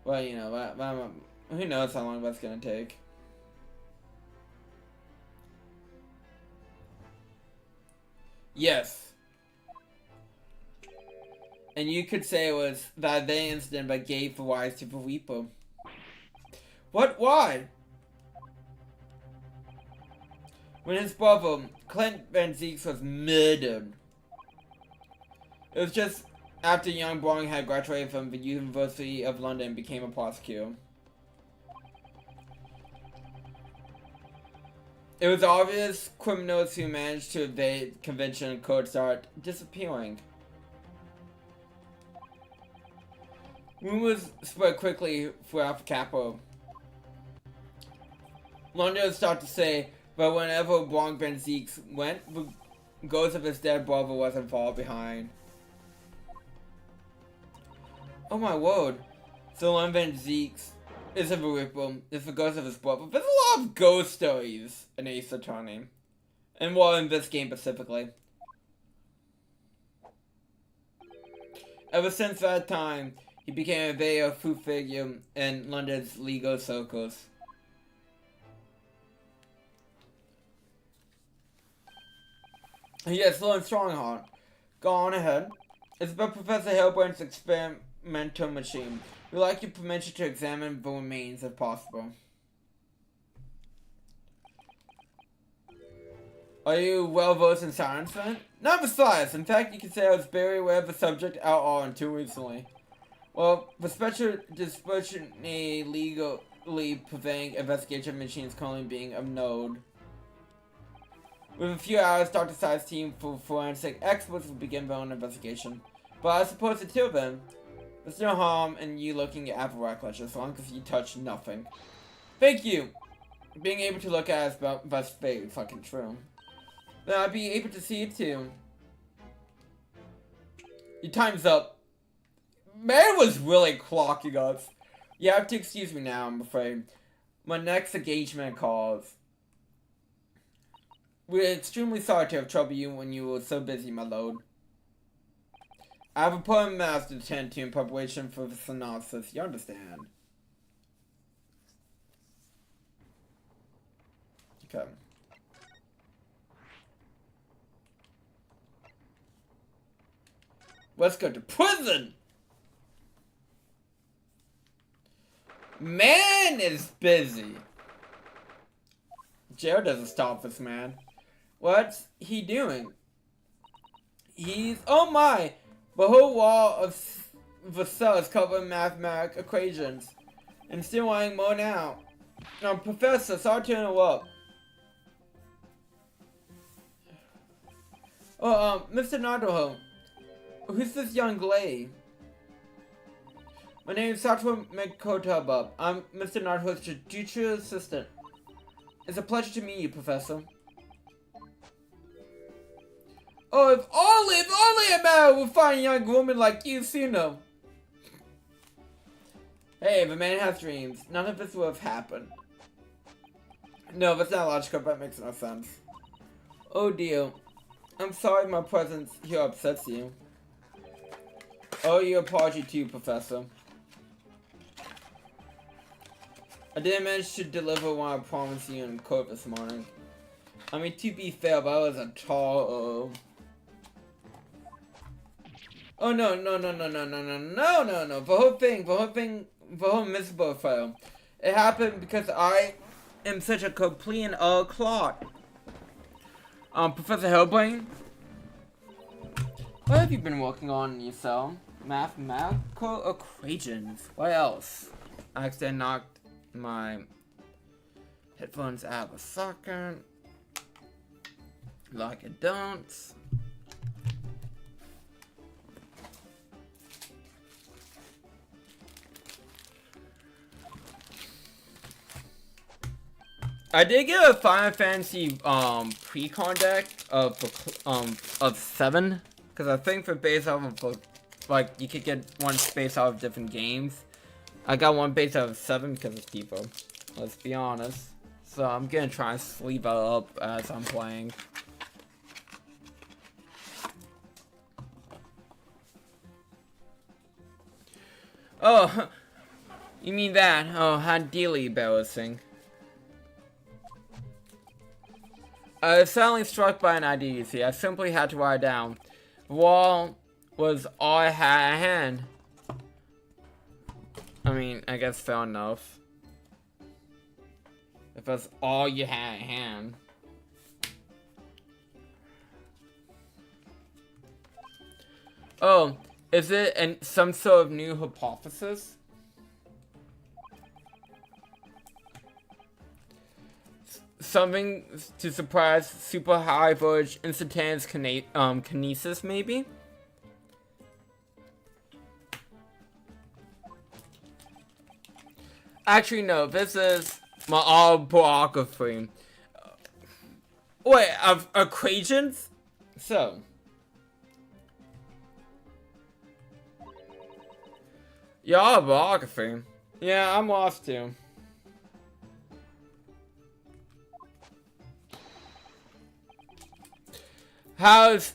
Well, you know, who knows how long that's gonna take. Yes. And you could say it was that they incident that gave the rise to the Reaper. What? Why? When his brother, Clint Van Zeeks, was murdered. It was just after young Browning had graduated from the University of London and became a prosecutor. It was obvious criminals who managed to evade convention could start disappearing. Rumors spread quickly throughout the capital. London started to say that whenever Blanc Van Zeeks went, the ghost of his dead brother wasn't far behind. Oh my word. So Lon Van Zeeks isn't the Ripper, it's the ghost of his brother. There's a lot of ghost stories in Ace Attorney. And well, in this game specifically. Ever since that time, he became a very true figure in London's legal circles. Yes, Lone Strongheart. Go on ahead. It's about Professor Hellbrain's experimental machine. We'd like your permission to examine the remains if possible. Are you well versed in science then? Not the science. In fact, you can say I was very aware of the subject at all until recently. Well, the special discretionary legally preventing investigation machine is currently being unknown. With a few hours, Dr. Sai's team for forensic experts will begin their own investigation. But I suppose until then, there's no harm in you looking at the records as long as you touch nothing. Thank you! Being able to look at it is that's very fucking true. Then I'll be able to see it too. Your time's up. Man was really clocking us. You have to excuse me now, I'm afraid. My next engagement calls. We're extremely sorry to have troubled you when you were so busy, my lord. I have important matters to attend to in preparation for the synopsis, you understand? Okay. Let's go to prison! Man is busy. Jail doesn't stop this man. What's he doing? He's... Oh my! The whole wall of the cell is covered in mathematical equations. And still wanting more now. Professor, sorry to interrupt. Oh, Mr. Naruto. Who's this young lady? My name is Satoru Mikotaba. I'm Mr. Naruto's judicial assistant. It's a pleasure to meet you, Professor. Oh, if only a man would find a young woman like you sooner. Hey, the man has dreams. None of this would have happened. No, that's not logical. That makes no sense. Oh dear. I'm sorry my presence here upsets you. Oh, your apology too, Professor. I didn't manage to deliver what I promised you in court this morning. I mean, to be fair, that was a tall Oh no. The whole miserable fail. It happened because I am such a complete and utter clot. Professor Hellbrain? What have you been working on in your cell? Mathematical equations. What else? I accidentally knocked my headphones out of a socket. Like it don't. I did get a Final Fantasy pre-con deck of 7, because I think for based off of like you could get one based off of different games, I got one base out of 7 because of people. Let's be honest. So I'm gonna try and sleep it up as I'm playing. Oh, you mean that? Oh, how dearly embarrassing. I was suddenly struck by an idea, you see. I simply had to write it down. The wall was all I had at hand. I mean, I guess fair enough. If that's all you had at hand. Oh, is it some sort of new hypothesis? Something to surprise super high voltage instantaneous kinesis, maybe? Actually, no, this is my autobiography. Wait, of equations? So. Your autobiography? Yeah, I'm lost too. How's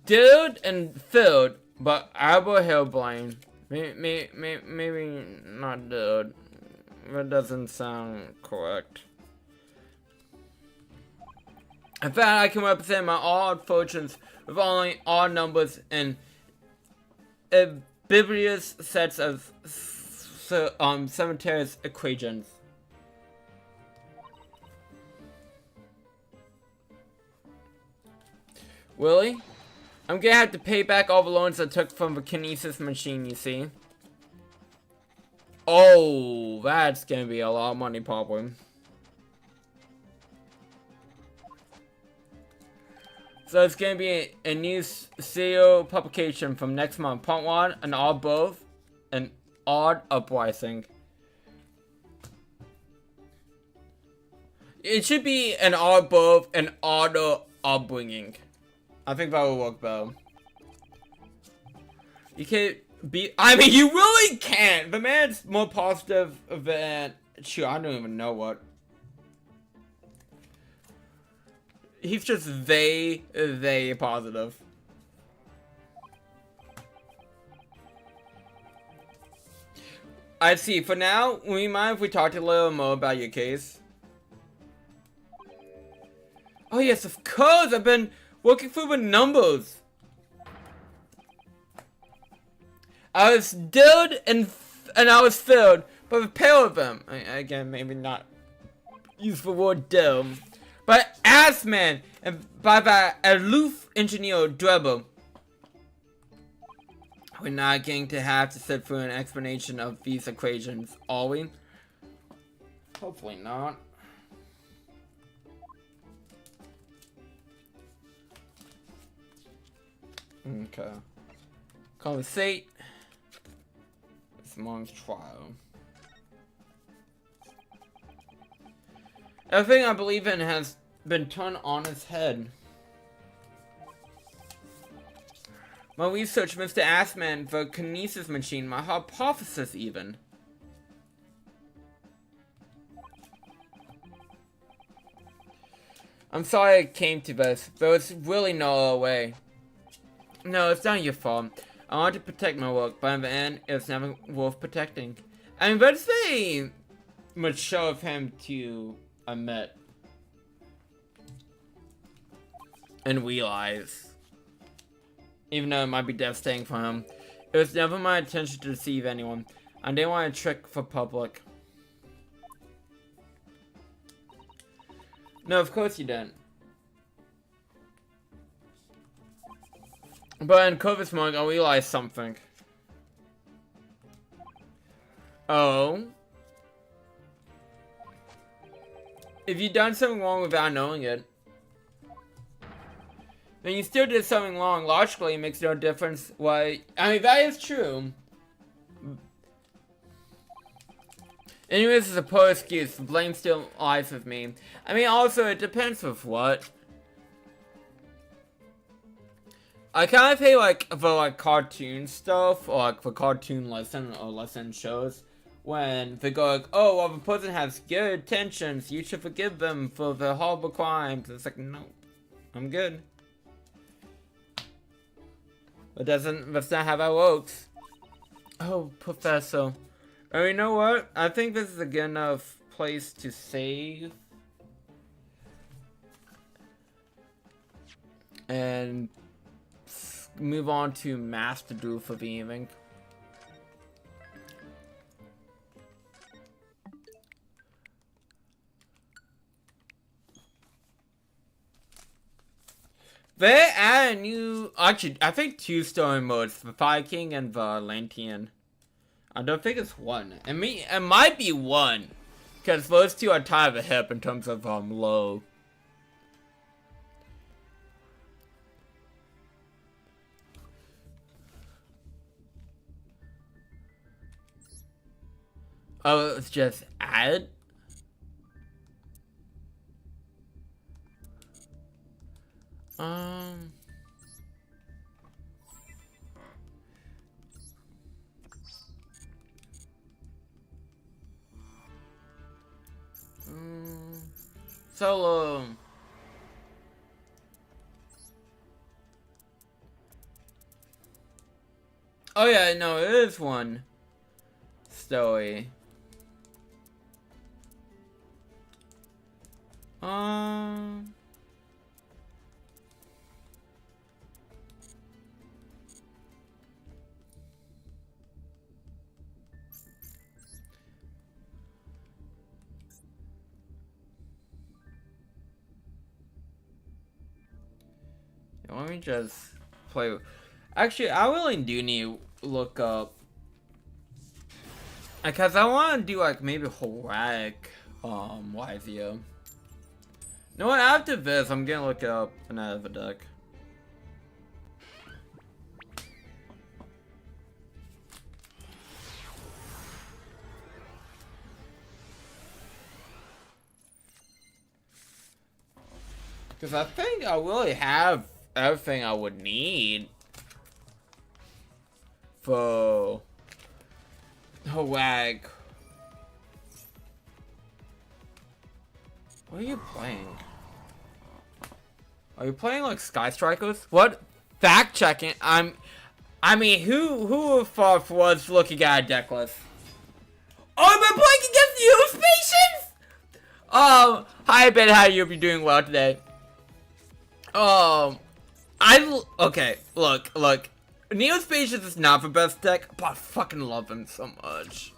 dude and filled, but Albert Hillblind. Maybe not dude. That doesn't sound correct. In fact, I can represent my odd fortunes with only odd numbers and biblious sets of cemetery's equations. Willie? I'm gonna have to pay back all the loans I took from the kinesis machine, you see. Oh, that's gonna be a lot of money, probably. So it's gonna be a new serial publication from next month. Part 1, an odd both, an odd uprising. It should be an odd both, an odd upbringing. I think that will work better. You can't be. I mean, you really can't. The man's more positive than. Shoot, I don't even know what. He's just they positive. I see. For now, would you mind if we talked a little more about your case? Oh yes, of course. I've been working through the numbers. I was dulled and I was filled by the pair of them. Again, maybe not use the word dull. But Assman and by the aloof engineer Duel. We're not going to have to sit through an explanation of these equations, are we? Hopefully not. Okay. Conversate. This month's trial. Everything I believe in has been turned on its head. My research, Mr. Assman, the kinesis machine, my hypothesis even. I'm sorry it came to this, but it's really no other way. No, it's not your fault. I want to protect my work, but in the end, it's never worth protecting. I mean, that's very mature of him to admit. And realize. Even though it might be devastating for him. It was never my intention to deceive anyone. I didn't want to trick the public. No, of course you didn't. But in COVID mode, I realized something. Oh. If you've done something wrong without knowing it, then you still did something wrong. Logically, it makes no difference why. I mean, that is true. Anyways, it's a poor excuse. The blame still lies with me. I mean, also, it depends with what. I kind of hate like for like cartoon stuff or like for cartoon lesson or lesson shows when they go like, oh, well, if a person has good intentions, you should forgive them for their horrible crimes. It's like, no, I'm good. That's not how that works. Oh, Professor. Oh, you know what? I think this is a good enough place to save. And move on to Master Duel for the evening. They add a new, actually, I think 2 story modes, the Fire King and the Lantian. I don't think it's 1. It might be 1, because those 2 are tied at the hip in terms of low. Oh, it's just add. Um. Solo. Oh yeah, no, it is 1 story. Let me just play. Actually, I really do need to look up, because I want to do like maybe Horag, Yugioh. You know what? After this, I'm gonna look up another deck. Because I think I really have everything I would need for Horag. What are you playing? Are you playing like Sky Strikers? What? Fact checking. I mean, who would thought was looking at a deck list? Oh, am I playing against you, Spacians? Hi Ben, how you be doing well today? Okay, look. Neospacious is not the best deck, but I fucking love him so much.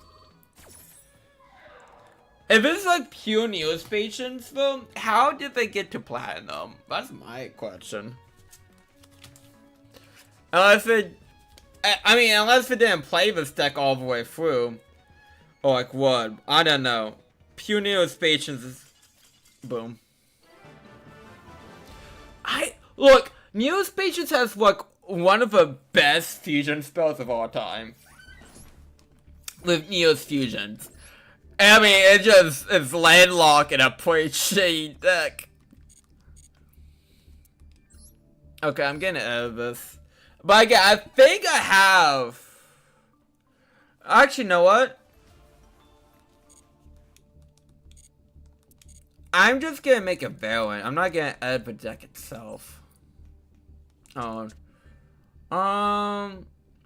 If it's like pure Neospacians, though, how did they get to Platinum? That's my question. Unless it, unless they didn't play this deck all the way through. Or like what? I don't know. Pure Neospacians is... Boom. Look, Neospacious has like one of the best fusion spells of all time. With Neos fusions. I mean, it's landlocked in a pretty shitty deck. Okay, I'm getting out of this. But again, I think I have... Actually, you know what? I'm just gonna make a variant. I'm not gonna edit the deck itself.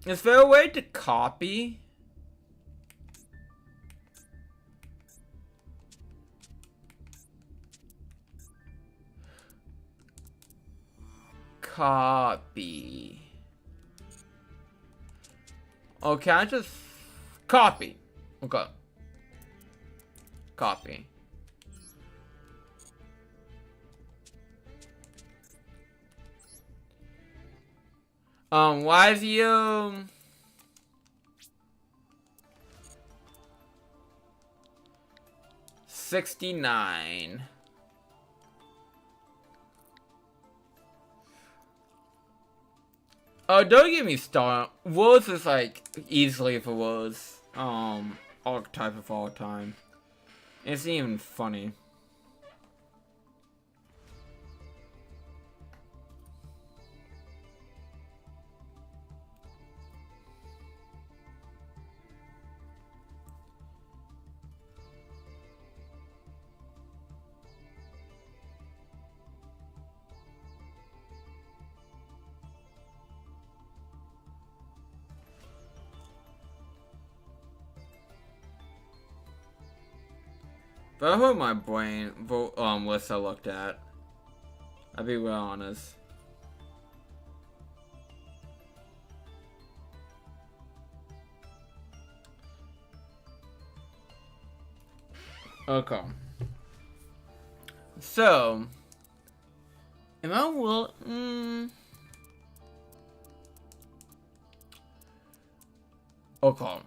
Is there a way to copy? Copy. Okay, I just copy. Okay. Copy. Why is you 69? Oh, don't get me started. Wolves is like easily the worst archetype of all time. It's even funny. But I heard my brain list I looked at. I'll be real honest. Okay. So, am I will? Okay.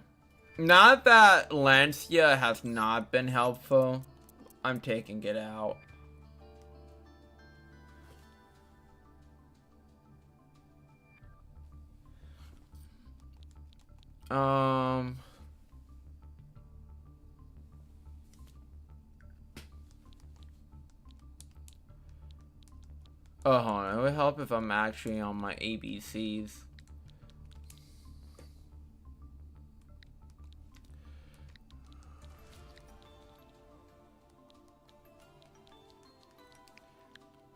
Not that Lancia has not been helpful. I'm taking it out. Oh, hold on. It would help if I'm actually on my ABCs.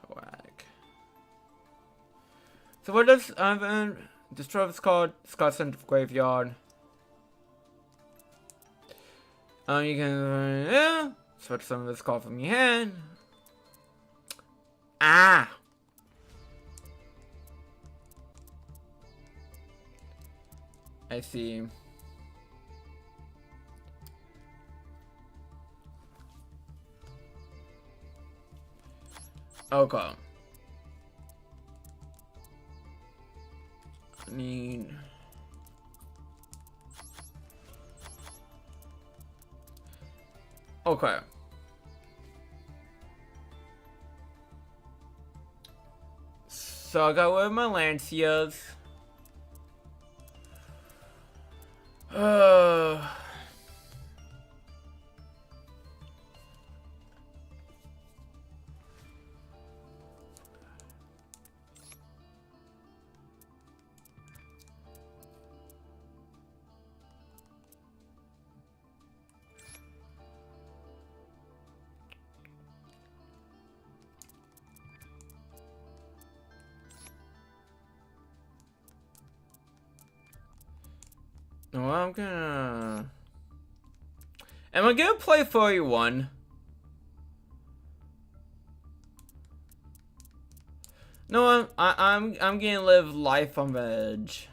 Whack. So what does this trophy called? Scott Center Graveyard. You can switch some of this card from your hand. Ah. I see. Okay. I need. Okay. So I got rid of my Lancias. Well, am I gonna play 41? No, I'm gonna live life on the edge.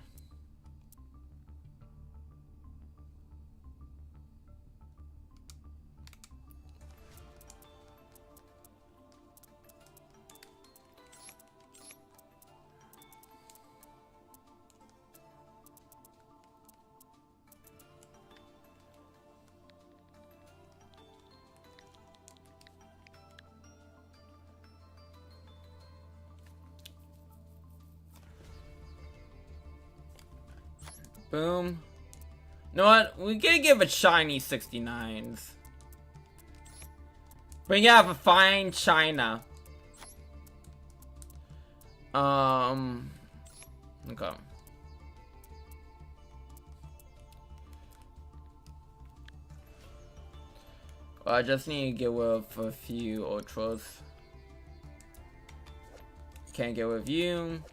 Boom. You know what? We gotta give it shiny 69s. Bring out a fine China. Okay. Well, I just need to get rid of a few ultras. Can't get with you.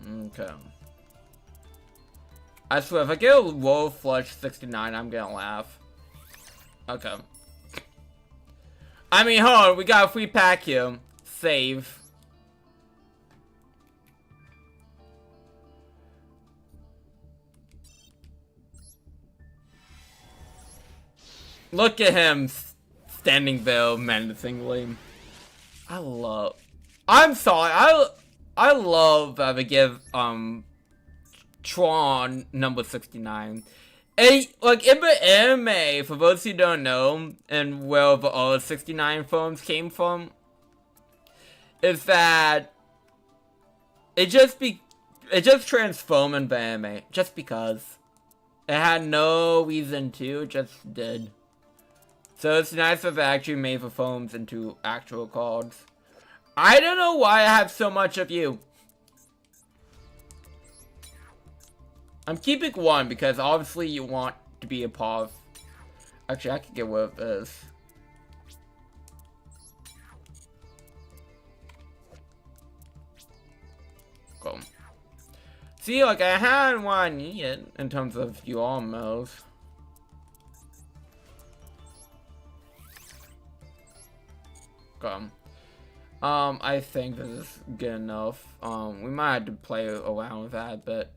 Okay. I swear, if I get a low flush 69, I'm gonna laugh. Okay. I mean, hold on, we got a free pack here. Save. Look at him standing there menacingly. I'm sorry, I love that they give Tron number 69. Like in the anime, for those who don't know, and where the other 69 films came from, is that it just transformed in the anime just because it had no reason to, it just did. So it's nice that they actually made the films into actual cards. I don't know why I have so much of you. I'm keeping one because obviously you want to be a part of... Actually, I could get rid of this. Cool. See, like, I had what I needed in terms of you almost. I think this is good enough. We might have to play around with that, but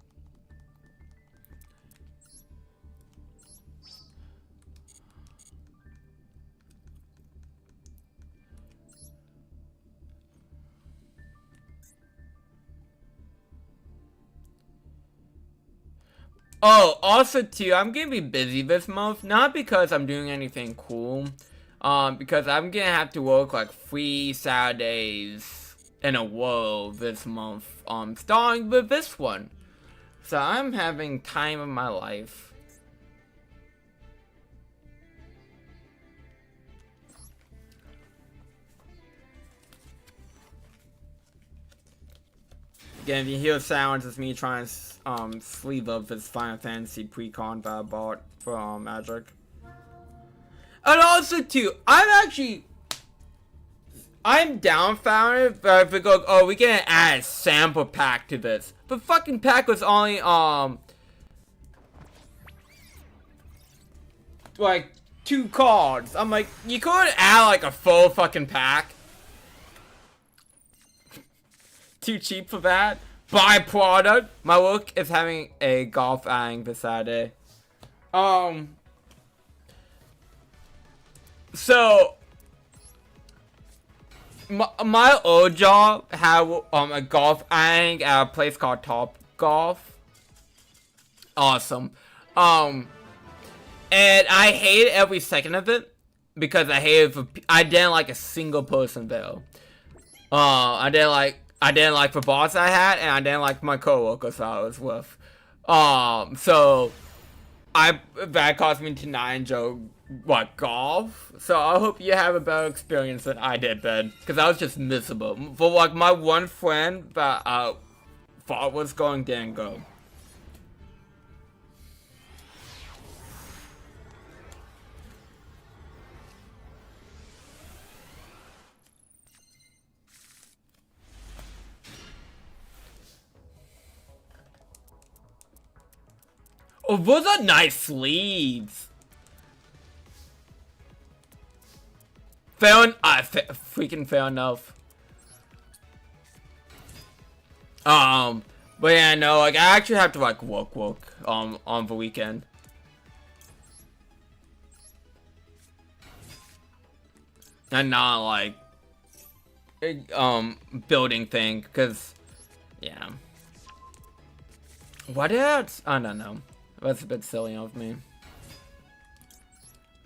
oh, also too, I'm gonna be busy this month, not because I'm doing anything cool, because I'm gonna have to work like 3 Saturdays in a row this month, starting with this one. So I'm having time of my life. Again, if you hear sounds, it's me trying to sleeve up this Final Fantasy pre-con that I bought for Magic. And also too, I'm downfounded, but if we go, oh, we can add a sample pack to this. But fucking pack was only like 2 cards. I'm like, you could add like a full fucking pack. Too cheap for that. Byproduct. My work is having a golf outing this Saturday. So my old job had a golf outing at a place called Top Golf. Awesome. And I hated every second of it because I didn't like a single person there. I didn't like the boss I had, and I didn't like my coworkers I was with. So that caused me to not enjoy golf. So I hope you have a better experience than I did then, because I was just miserable. For like my one friend that I thought was going didn't go. Oh, those are nice sleeves. Freaking fair enough. But yeah, no, like I actually have to like work on the weekend. And not like building thing, cause yeah. What else? I don't know. That's a bit silly of me.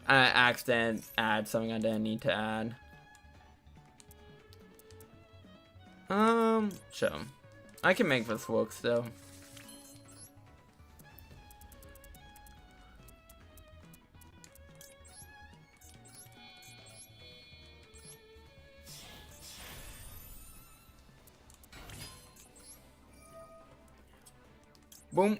I accidentally add something I didn't need to add. Sure. I can make this work still. Boom.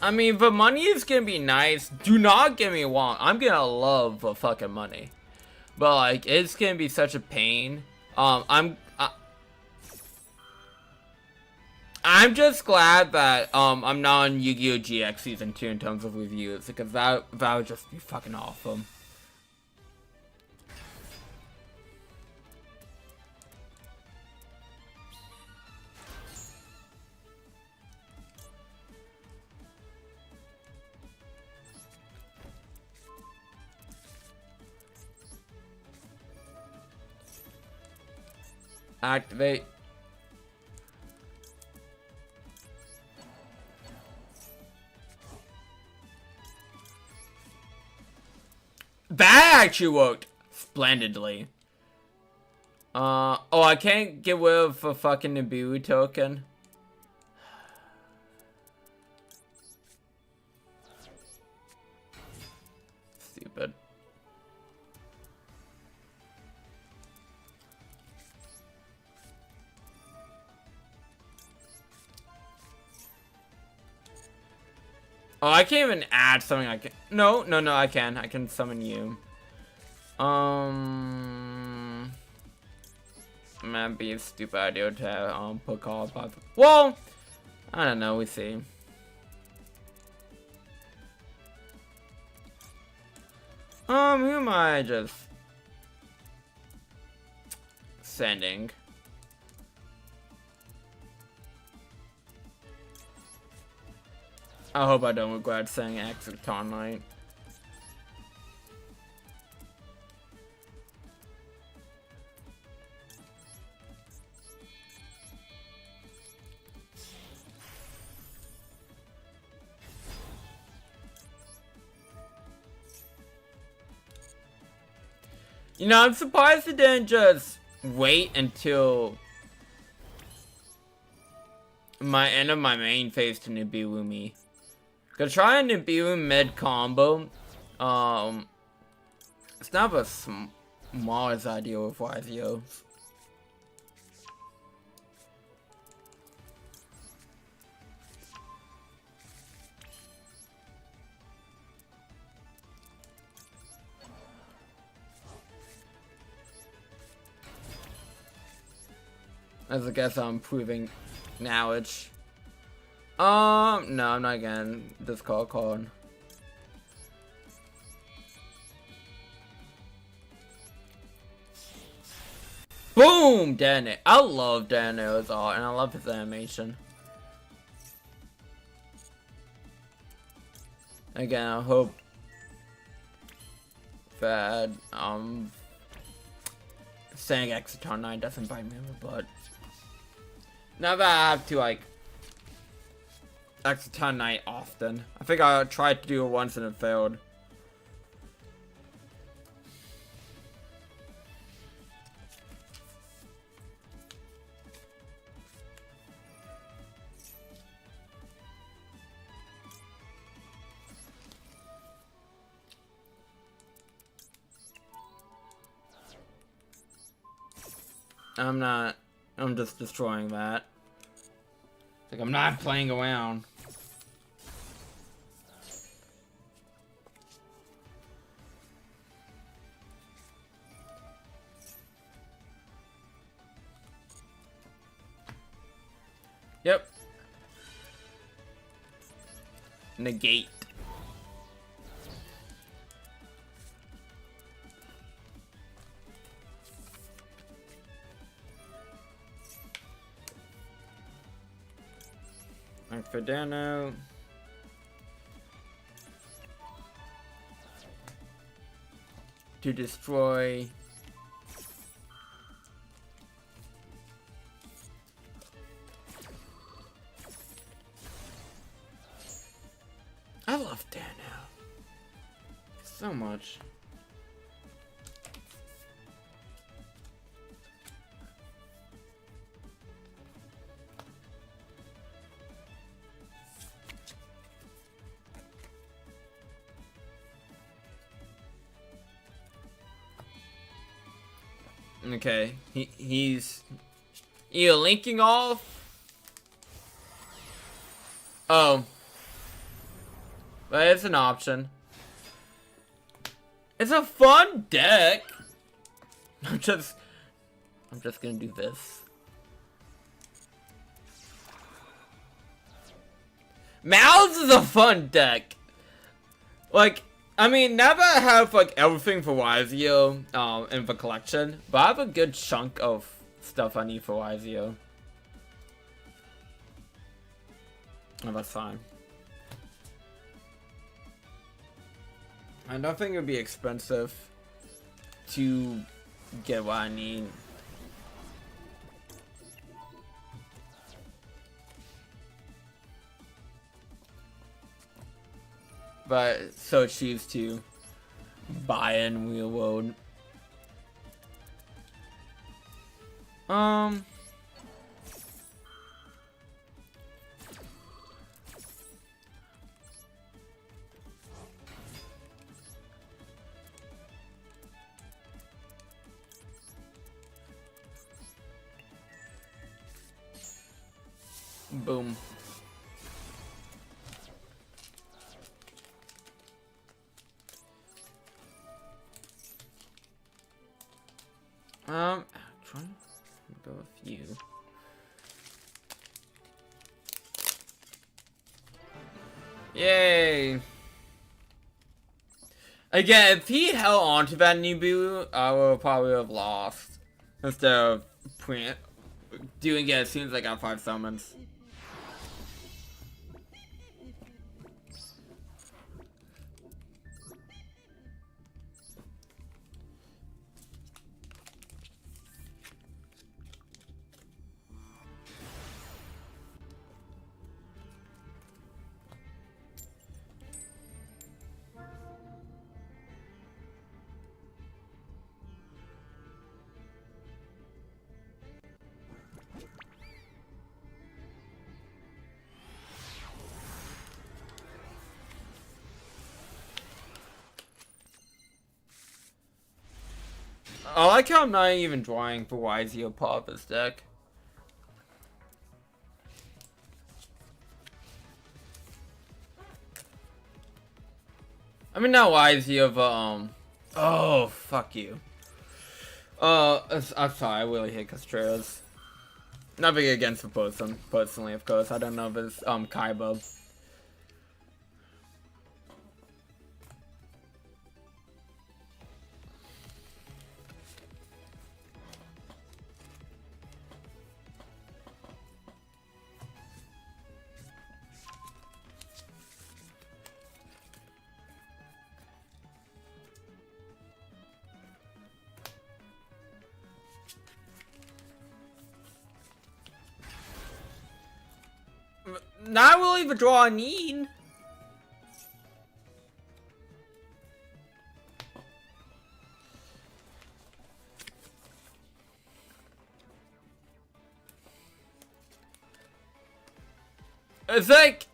I mean, the money is gonna be nice. Do not get me wrong. I'm gonna love the fucking money. But, like, it's gonna be such a pain. I'm just glad that, I'm not on Yu-Gi-Oh! GX Season 2 in terms of reviews. Because that would just be fucking awesome. Activate. That actually worked splendidly. Oh, I can't get rid of a fucking Nibiru token. Stupid. Oh, I can't even add something I can. No, I can. I can summon you. Might be a stupid idea to put call up. Well, I don't know. We see. Who am I just sending? I hope I don't regret saying Exoton Knight. You know, I'm surprised it didn't just wait until my end of my main phase to Nibiru me. Cause trying Nibiru mid combo, it's not the smallest idea with Yugioh. As I guess I'm proving knowledge. No, I'm not getting this card. Boom! Detonator. I love Detonator's art, and I love his animation. Again, I hope that, saying Exoton 9 doesn't bite me in the butt. Now that I have to, like, Exoton Knight often. I think I tried to do it once and it failed. I'm just destroying that. Like, I'm not playing around. Yep. Negate. Fidano. To destroy. I love Dano so much. Okay, he's either linking off. Oh, but it's an option. It's a fun deck. I'm just gonna do this. Mouths is a fun deck. Like, I mean, now that I have, like, everything for Yugioh, in the collection, but I have a good chunk of stuff I need for Yugioh. Oh, that's fine. I don't think it would be expensive to get what I need. But so choose to buy in real world. Boom. you. Yay! Again, if he held on to that Nibu, I would probably have lost. Instead of doing it as soon as I got 5 summons. I like how I'm not even drawing for Yugioh pop this deck. I mean, not Yugioh, but, oh, fuck you. I'm sorry, I really hate Castreras. Nothing against the person, personally, of course. I don't know if it's, Kaiba. Not really the draw I need. It's like,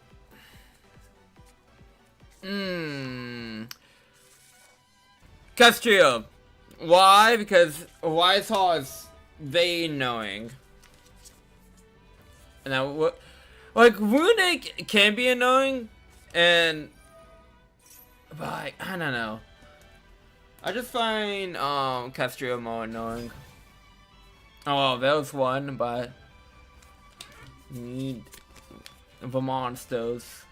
Castria. Why? Because Whitehall is very knowing. Now what? Like, Runic can be annoying, but I don't know. I just find, Castria more annoying. Oh, that was one, but need the monsters.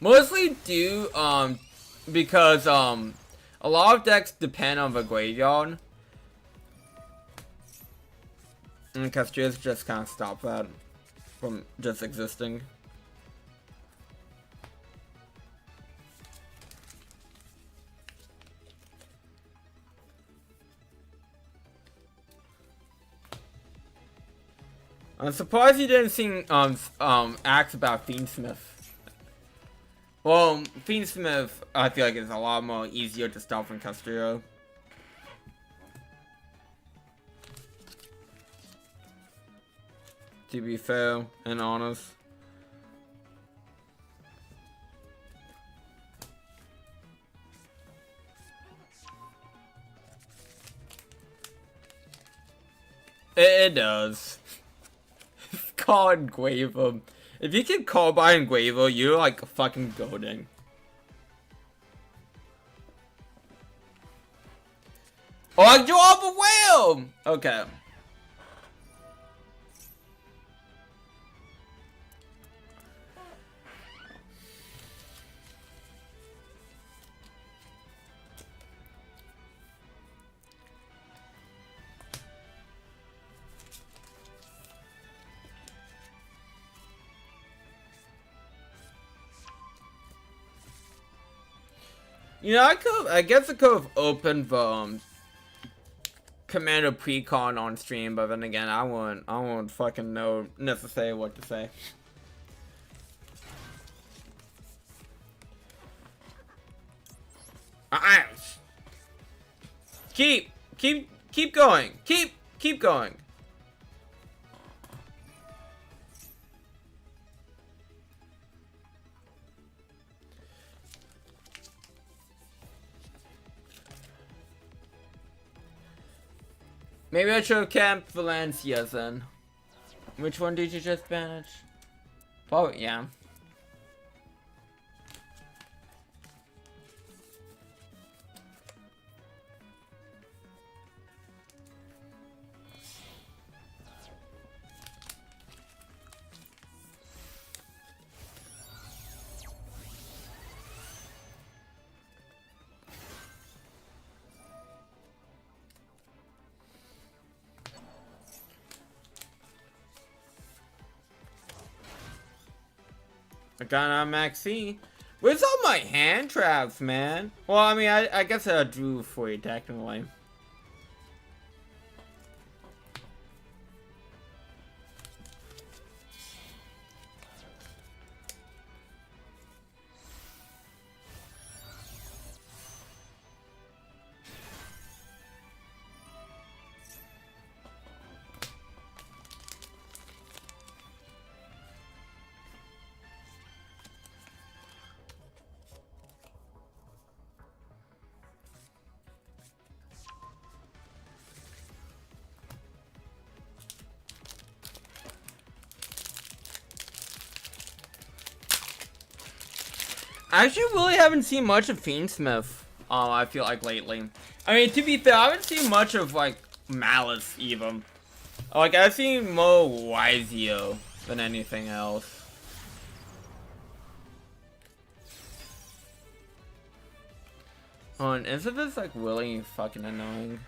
Mostly due, because, a lot of decks depend on the graveyard. And Castria's just kind of stop that from just existing. I'm surprised you didn't sing acts about Fiendsmith. Well, Fiendsmith I feel like is a lot more easier to stop than Castria. To be fair and honest. It does. Call Engraver. If you can call by Engraver, you're like fucking goading. Oh, I drew off a whale! Okay. You know, I guess I could have opened the Commander Precon on stream, but then again, I won't fucking know necessarily what to say. Keep going. Keep going. Maybe I should camp Valencia then. Which one did you just banish? Oh, yeah. I got a Maxine. Where's all my hand traps, man? Well, I mean, I guess I drew for you, technically. I actually really haven't seen much of Fiendsmith, I feel like, lately. I mean, to be fair, I haven't seen much of, like, Malice, even. Like, I've seen more Yugioh than anything else. Oh, and isn't this, like, really fucking annoying?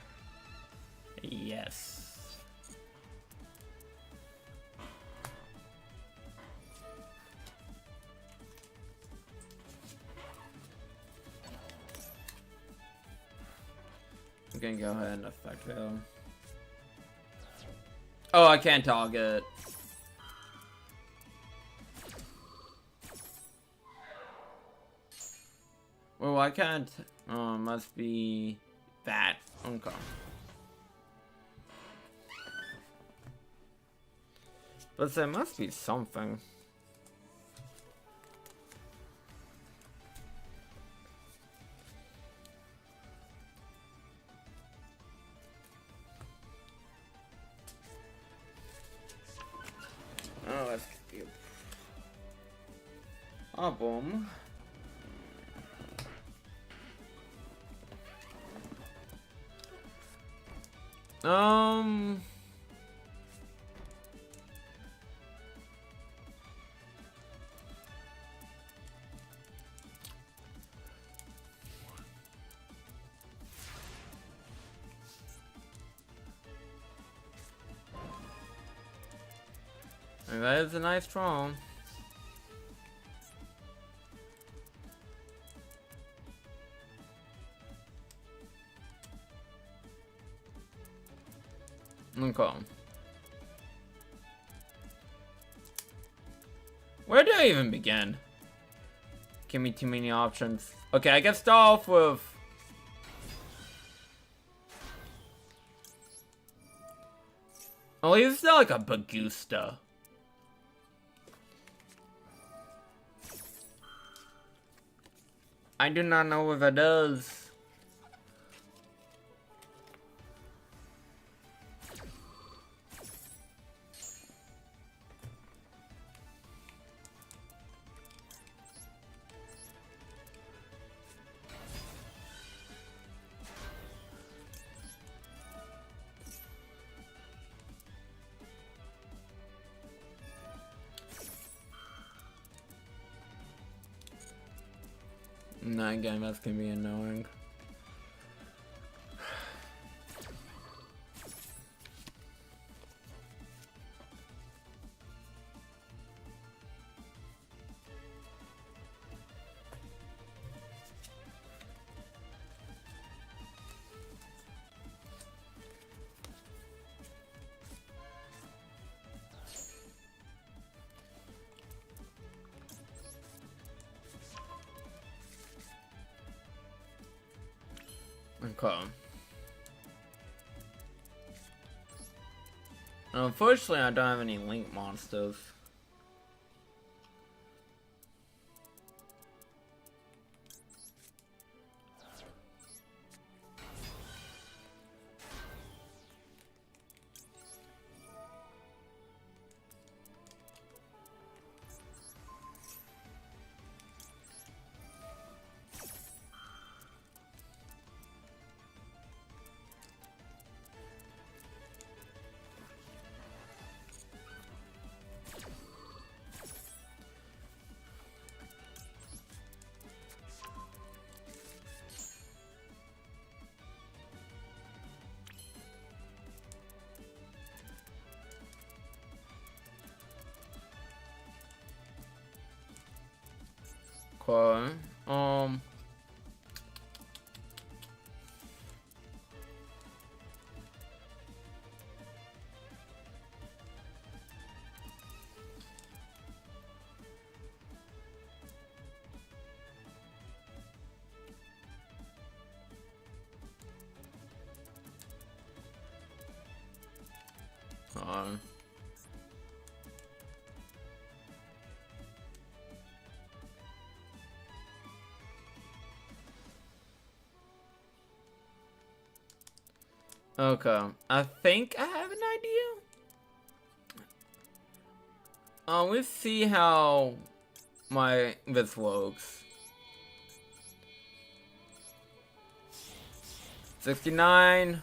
Yes. I'm gonna go ahead and affect him. Oh, I can't target. Well, I can't. Oh, it must be that. Okay. But there must be something. Oh, that's cute. Oh, boom. That is a nice troll. Okay. Where do I even begin? Give me too many options. Okay, I guess start off with... Oh, he's not like a Bagusta. I do not know what that does. Nah, again, that's gonna be annoying. Okay. Unfortunately, I don't have any link monsters. Okay. Um, okay. I think I have an idea. Let's see how this works. 69.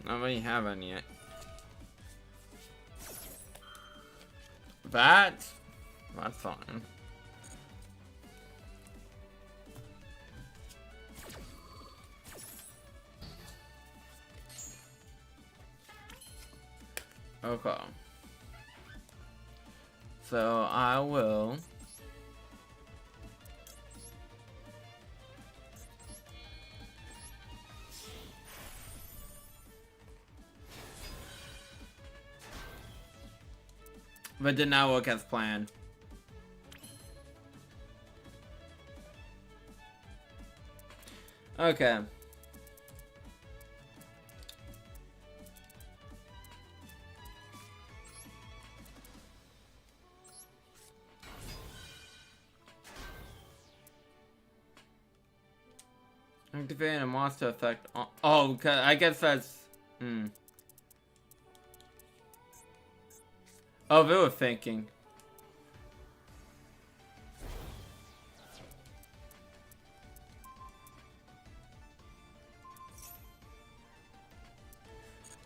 I don't really have any yet. That's fine. Okay. So I will. But did not work as planned. Okay. Activating a monster effect. Oh, okay. I guess that's. Oh, they were thinking.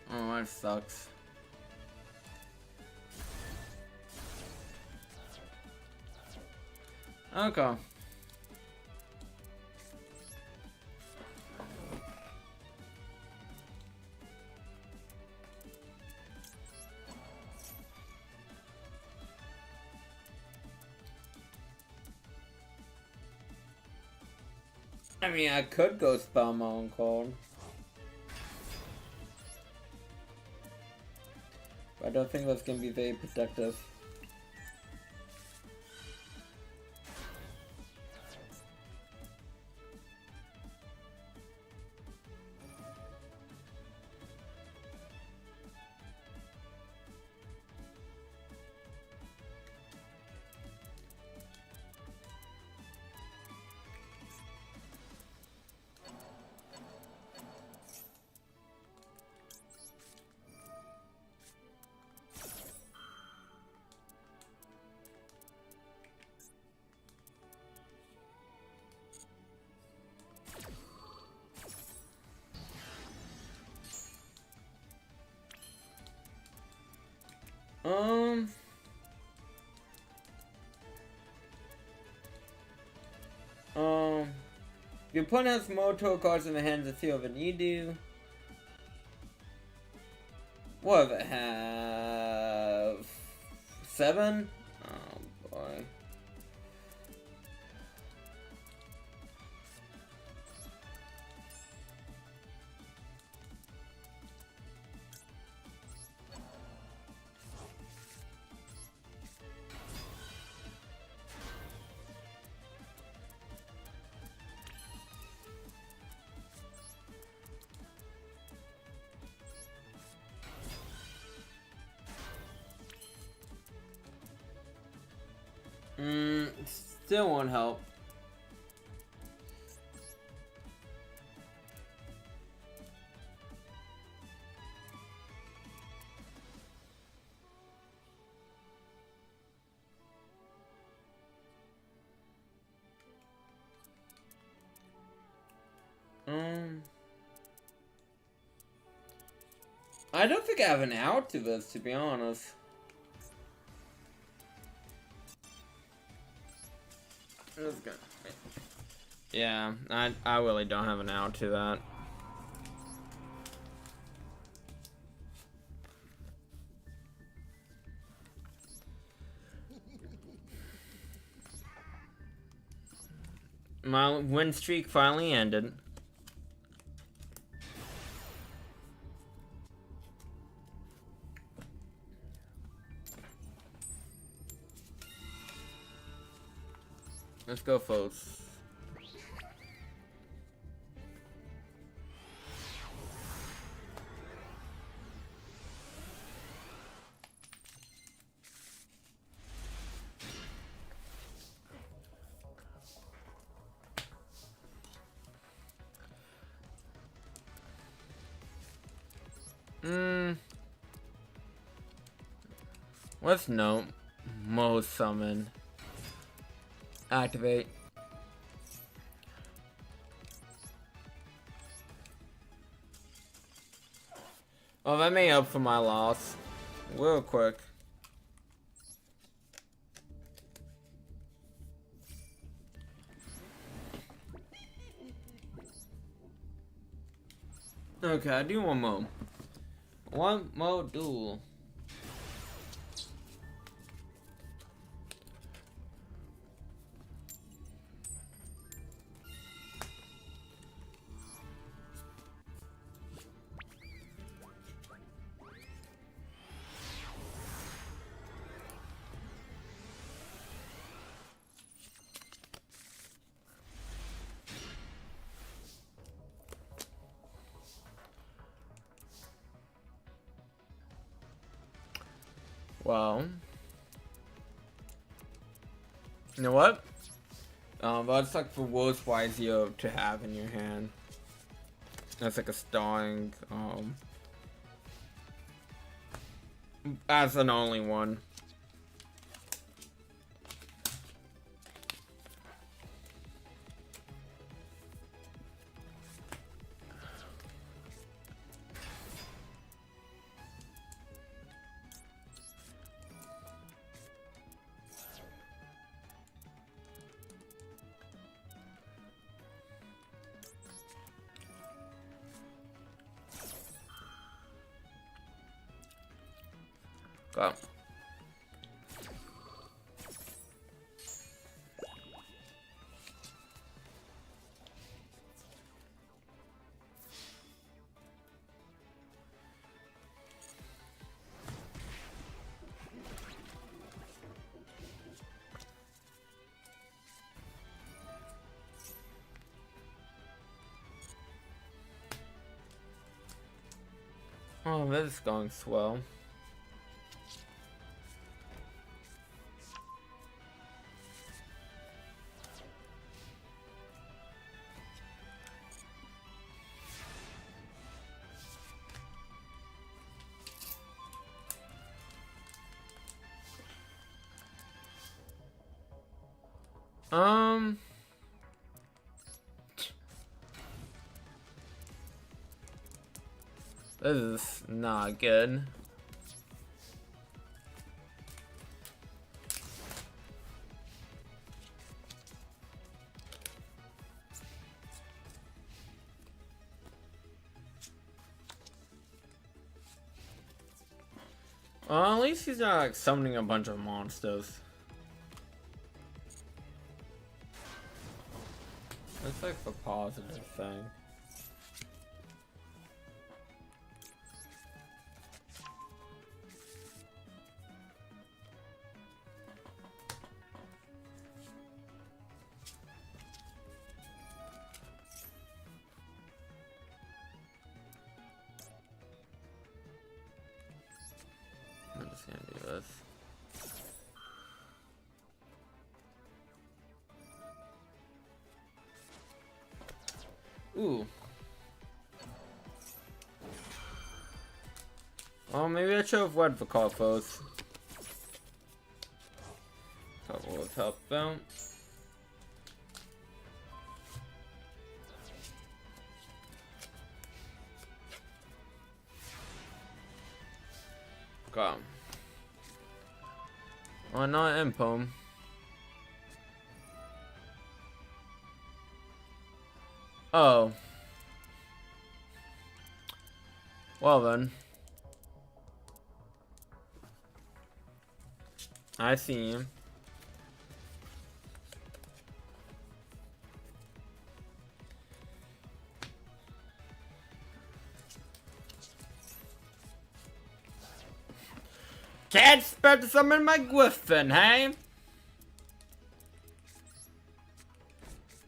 Oh, that sucks. Okay. I mean, I could go spell my own code. But I don't think that's gonna be very productive. Your opponent has more total cards in the hands of field than you do. What do they have? 7? Oh boy. Still won't help. I don't think I have an out to this, to be honest. Let's go. Yeah, I really don't have an out to that. My win streak finally ended. Let's go, folks. Let's note. Mo summon. Activate. Oh, that made up for my loss. Real quick. Okay, I do one more. One more duel. Well, you know what? That's like the worst Yugioh to have in your hand. That's like a starring, as an only one. Go. Oh, this is going swell. This is not good. Well, at least he's not like summoning a bunch of monsters. That's like the positive thing. I'm just gonna do this. Ooh. Well, maybe I should have went for call first. Couple of help bounce. Go. Why not Impome? Oh. Well then. I see him. Can't expect to summon my Griffin, hey?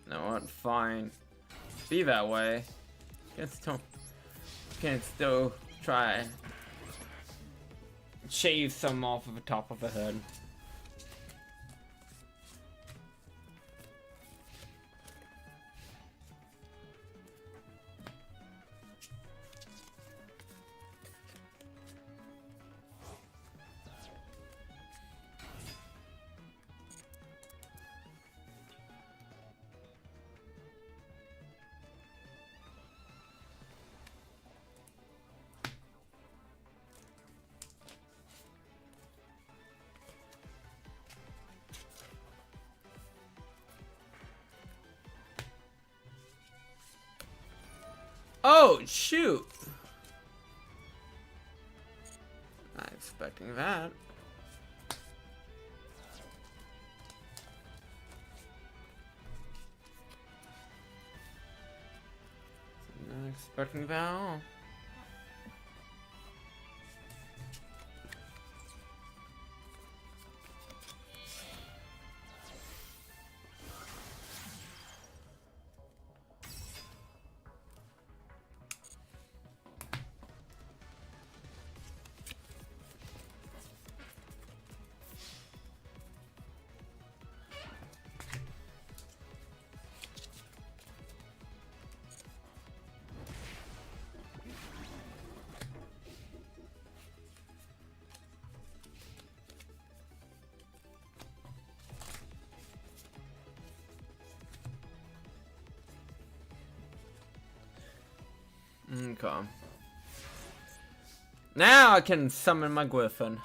No, what? Fine. Be that way. Can still try shave some off of the top of the head. Oh, shoot! Not expecting that. Not expecting that at all. Okay. Now I can summon my Griffin.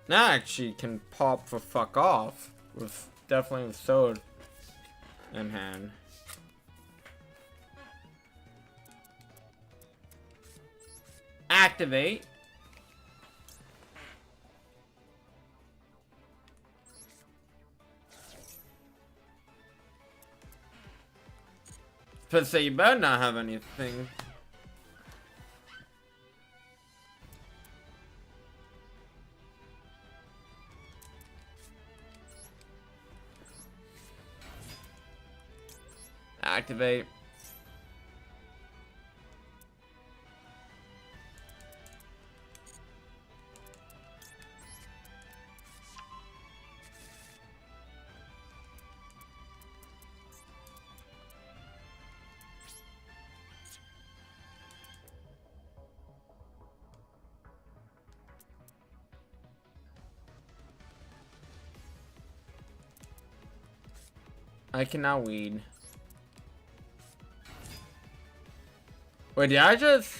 Now I actually can pop for fuck off. With definitely with sword in hand. Activate. But say you better not have anything. Activate. I cannot weed. Wait, did I just?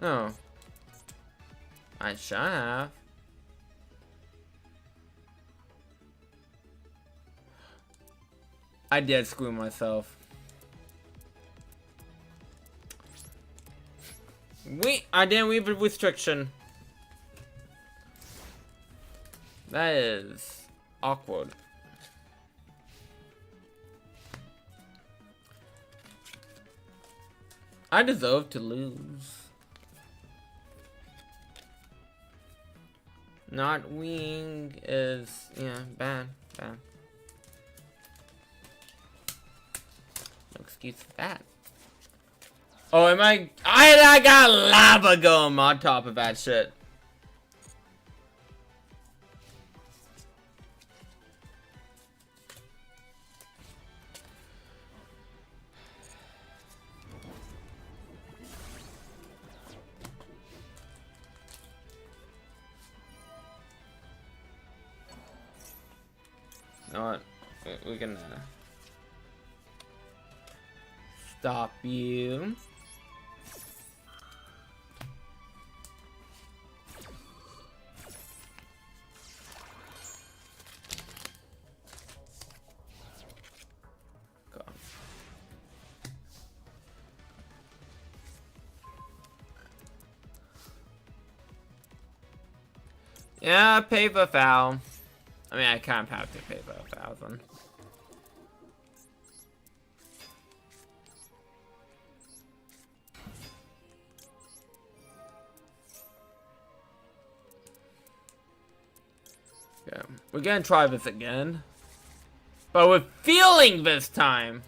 No. I should have. I did screw myself. I didn't leave a restriction. That is awkward. I deserve to lose. Not wing is, yeah, bad. No excuse for that. Oh, am I got lava going on top of that shit. You know what? We can stop you. Yeah, pay for foul. I mean, I kind of have to pay for 1,000. Okay, we're gonna try this again. But with feeling this time.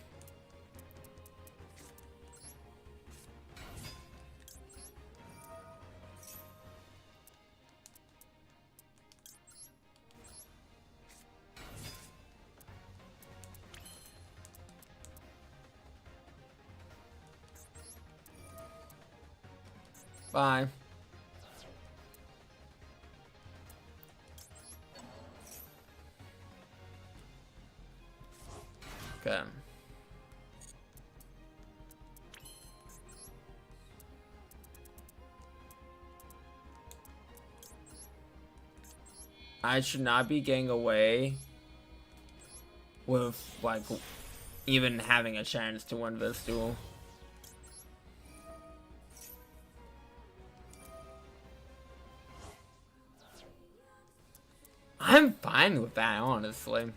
Bye. Okay. I should not be getting away with, like, even having a chance to win this duel. I'm fine with that, honestly.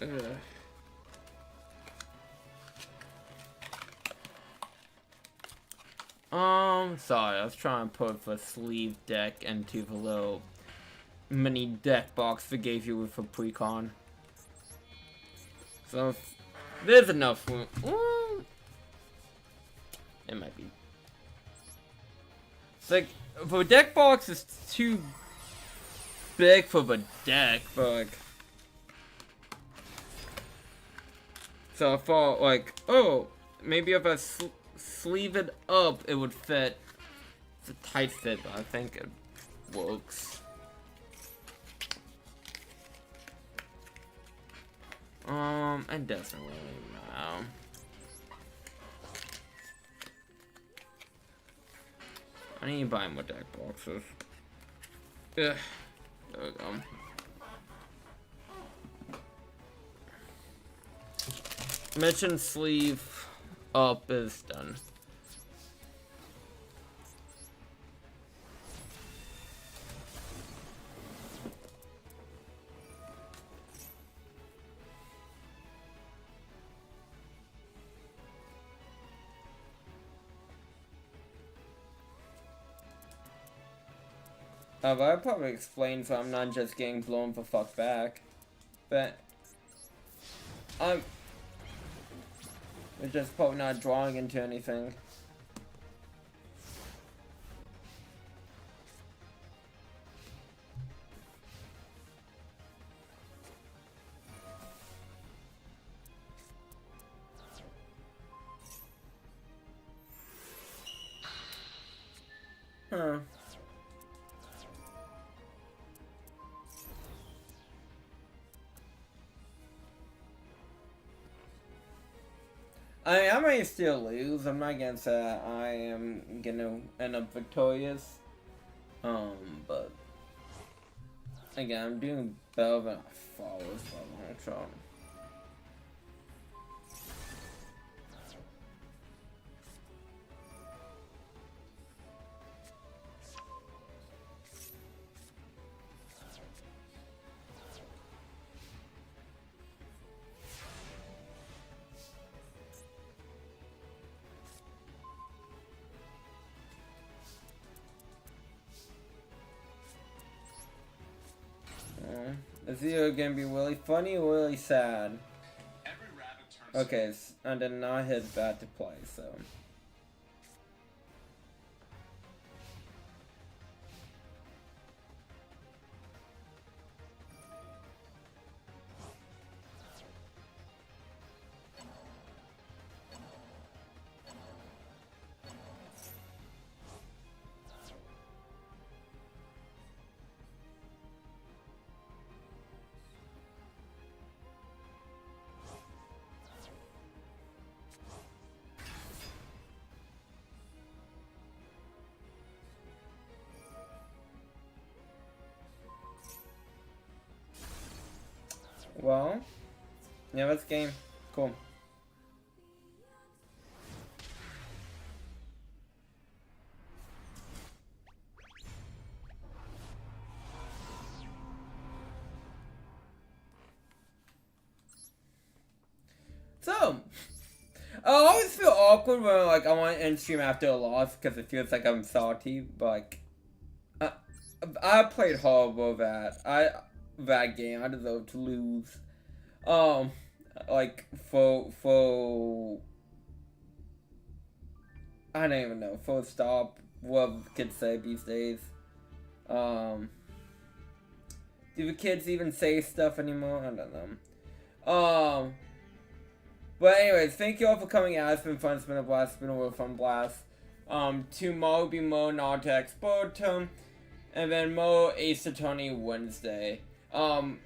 Ugh. Sorry, I was trying to put the sleeve deck into the little mini deck box they gave you with a pre-con. So, there's enough room. It might be. It's like, the deck box is too big for the deck, but like... So I thought, like, oh, maybe if I sleeve it up, it would fit. It's a tight fit, but I think it works. It doesn't really matter. I need to buy more deck boxes. Ugh. There we go. Mission sleeve up is done. But I probably explained so I'm not just getting blown the fuck back. But we're just probably not drawing into anything. Huh. I might still lose. I'm not gonna say I am gonna end up victorious. But again, I'm doing better than I thought I was for a long time. Is either gonna be really funny or really sad? Okay, I did not hit that to play, so. Well, yeah, that's game. Cool. So, I always feel awkward when like I want to end stream after a loss because it feels like I'm salty. But like, I played horrible that game. I deserve to lose. Like for I don't even know. Full stop. What kids say these days. Do the kids even say stuff anymore? I don't know. But anyways, thank you all for coming out. It's been fun. It's been a blast. It's been a real fun blast. Tomorrow will be Mo Naruto Exportum, and then Mo Ace Attorney Wednesday. I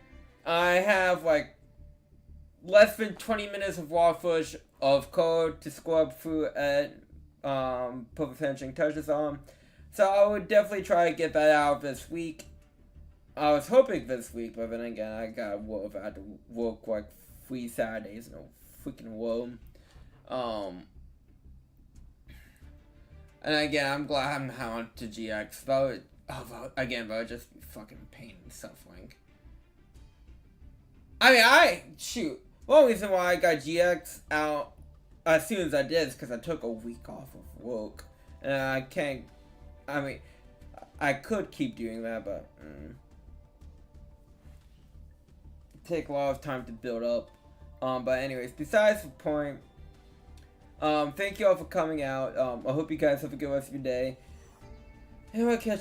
have like less than 20 minutes of raw footage of code to scrub through at put the finishing touches on. So I would definitely try to get that out this week. I was hoping this week, but then again, I got work. I had to work like 3 Saturdays in a freaking row. And again, I'm glad I'm not on to GX. But again, that would just be fucking pain and suffering. I mean, shoot. One reason why I got GX out as soon as I did is because I took a week off of work. And I can't, I mean, I could keep doing that, but take a lot of time to build up. But anyways, besides the point, thank you all for coming out. I hope you guys have a good rest of your day. And I'll catch